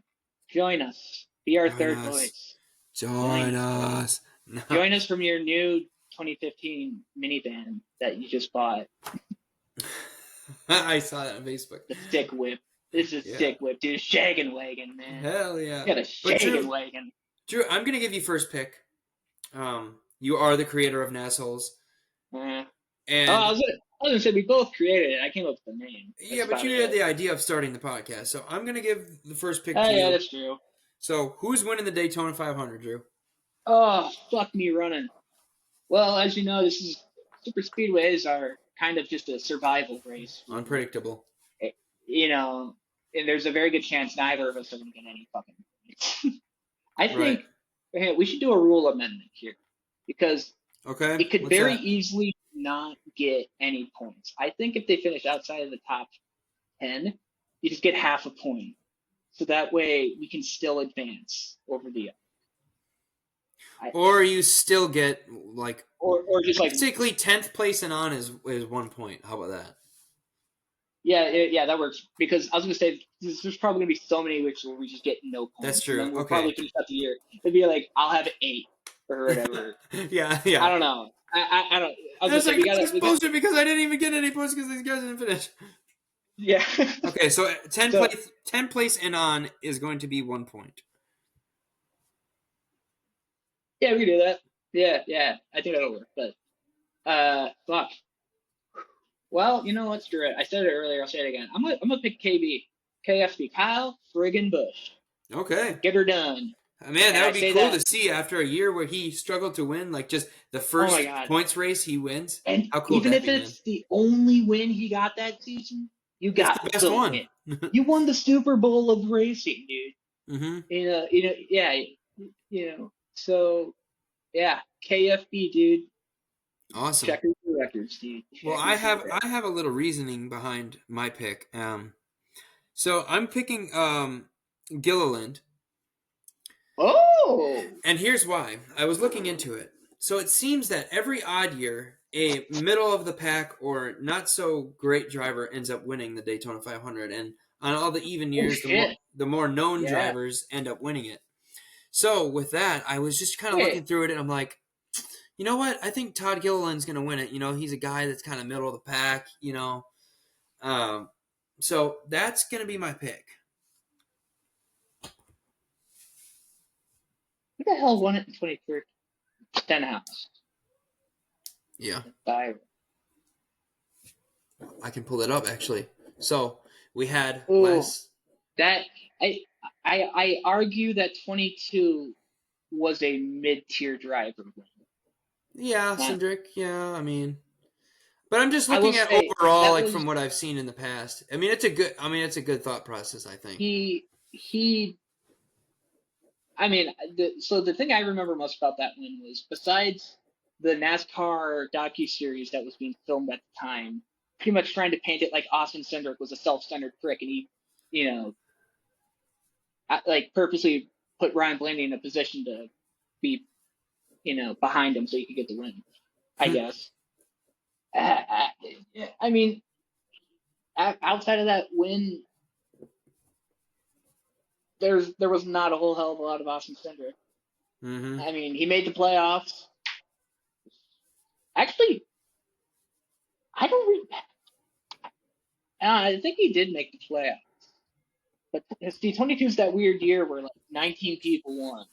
Join us. Be our Join third us. voice. Join us. No. Join us from your new 2015 minivan that you just bought. I saw that on Facebook. The stick whip. This is a stick whip, dude. Shaggin' wagon, man. Hell yeah. You got a shaggin' wagon. Drew, I'm gonna give you first pick. You are the creator of NASholes. And I was gonna say we both created it. I came up with the name. That's but you had the idea of starting the podcast, so I'm gonna give the first pick to you. Yeah, that's true. So who's winning the Daytona 500, Drew? Oh, fuck me running. Well, as you know, this is super speedways are kind of just a survival race. Unpredictable. You know, and there's a very good chance neither of us are gonna get any fucking points. I think we should do a rule amendment here because it could very easily not get any points. I think if they finish outside of the top 10, you just get half a point. So that way we can still advance over the or you still get like or just like basically 10th place and on is 1 point. How about that? Yeah, that works. Because I was gonna say there's probably gonna be so many weeks where we just get no points. That's true. And we'll probably finish out the year. It'd be like I'll have 8 or whatever. yeah. I don't know. I don't. I was like, that's bullshit because I didn't even get any points because these guys didn't finish. Yeah. Okay, so 10 place and on is going to be 1 point. Yeah, we can do that. Yeah. I think that'll work. But fuck. Well, you know what? Screw it. I said it earlier. I'll say it again. I'm gonna pick KFB, Kyle friggin' Busch. Okay. Get her done. Man, that would be cool to see after a year where he struggled to win, like just the first points race he wins. And how cool even if it's the only win he got that season, you got the best one. You won the Super Bowl of racing, dude. Mm-hmm. You know. So, yeah, KFB, dude. Awesome. Check your records, dude. Well, I have a little reasoning behind my pick. So I'm picking Gilliland. Oh! And here's why. I was looking into it. So it seems that every odd year, a middle of the pack or not so great driver ends up winning the Daytona 500. And on all the even years, the more known drivers end up winning it. So with that, I was just kind of looking through it, and I'm like, you know what? I think Todd Gilliland's going to win it. You know, he's a guy that's kind of middle of the pack, you know. So that's going to be my pick. Who the hell won it in 2013? Stenhouse. Yeah. I can pull it up, actually. So we had that I argue that 22 was a mid-tier driver. Yeah, Cindric. Yeah, I mean, but I'm just looking at overall, like from what I've seen in the past. I mean, it's a good thought process. I think so the thing I remember most about that win was, besides the NASCAR docuseries that was being filmed at the time, pretty much trying to paint it like Austin Cindric was a self-centered prick, and he, you know, like purposely put Ryan Blaney in a position to be, you know, behind him so he could get the win, I guess. I mean, outside of that win, there was not a whole hell of a lot of Austin Cindric. Mm-hmm. I mean, he made the playoffs. Actually, I think he did make the playoffs. But see, 22 is that weird year where like 19 people won.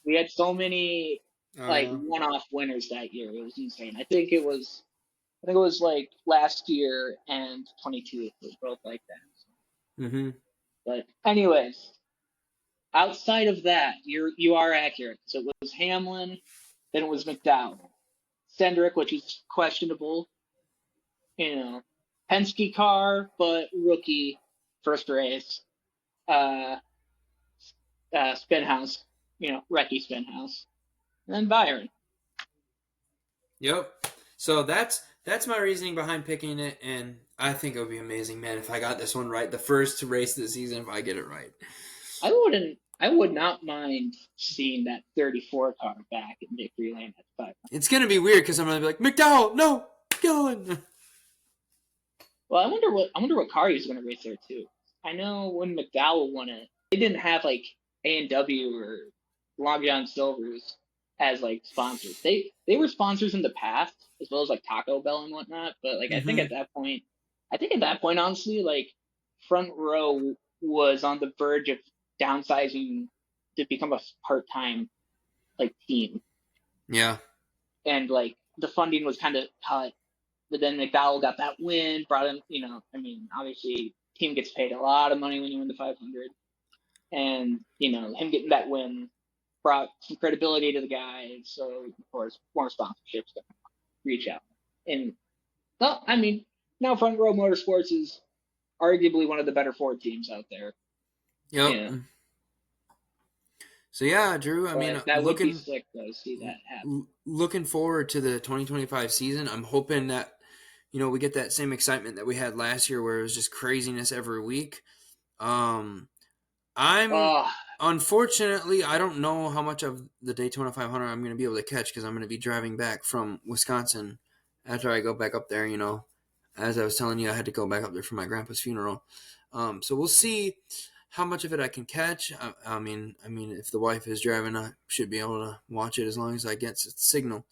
We had so many like one-off winners that year. It was insane. I think it was like last year and 22 was both like that. So. Mm-hmm. But anyways, outside of that, you are accurate. So it was Hamlin, then it was McDowell, Cindric, which is questionable. You know, Penske car, but rookie first race. Spinhouse, Recce Spinhouse, and then Byron. Yep. So that's my reasoning behind picking it, and I think it would be amazing, man, if I got this one right. The first race of the season, if I get it right. I would not mind seeing that 34 car back in victory lane at 5. It's gonna be weird because I'm gonna be like, McDowell, no, Gillen. Well, I wonder what car he's going to race there too. I know when McDowell won it, they didn't have like A&W or Long John Silver's as like sponsors. They were sponsors in the past as well as like Taco Bell and whatnot. But like I think at that point, honestly, like Front Row was on the verge of downsizing to become a part-time like team. Yeah. And like the funding was kind of cut. But then McDowell got that win, brought him, obviously team gets paid a lot of money when you win the 500. And, him getting that win brought some credibility to the guy. So, of course, more sponsorships to reach out. And, well, now Front Row Motorsports is arguably one of the better Ford teams out there. Yep. Yeah. So, yeah, Drew, that would be sick, though, to see that happen. Looking forward to the 2025 season. I'm hoping that, we get that same excitement that we had last year where it was just craziness every week. Unfortunately, I don't know how much of the Daytona 500 I'm going to be able to catch because I'm going to be driving back from Wisconsin after I go back up there, As I was telling you, I had to go back up there for my grandpa's funeral. So we'll see how much of it I can catch. I mean, if the wife is driving, I should be able to watch it as long as I get signal.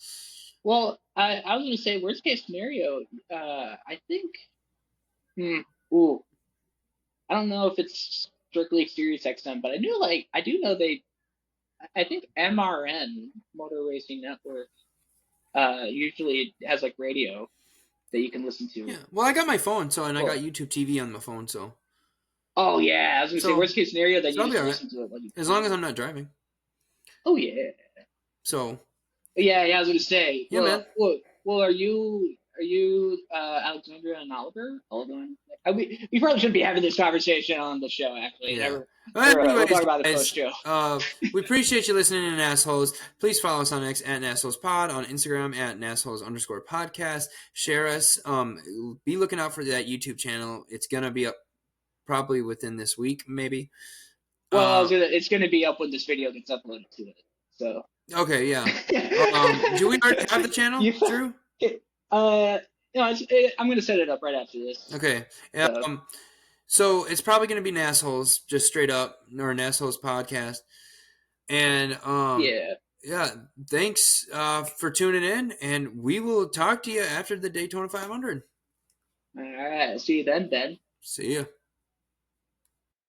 Well, I was going to say, worst case scenario, I think, I don't know if it's strictly Sirius XM, but I do know I think MRN, Motor Racing Network, usually has like radio that you can listen to. Yeah, well, I got my phone, I got YouTube TV on my phone, so. Oh yeah, I was going to say, worst case scenario, that you just listen to it. As long as I'm not driving. Oh yeah. So. Yeah, I was going to say. Yeah, man. Well, are you Alexandra and Oliver all going? We probably shouldn't be having this conversation on the show, actually. Yeah. We'll talk about it post-show. We appreciate you listening to NASholes. Please follow us on X at NASholesPod, on Instagram at NASholes_podcast. Share us. Be looking out for that YouTube channel. It's going to be up probably within this week, maybe. Well, it's going to be up when this video gets uploaded to it. So. Okay, yeah. Do we already have the channel, Drew? I'm going to set it up right after this. Okay. So it's probably going to be NASholes, just straight up, or NASholes podcast. And yeah. Thanks for tuning in, and we will talk to you after the Daytona 500. All right. See you then, Ben. See ya.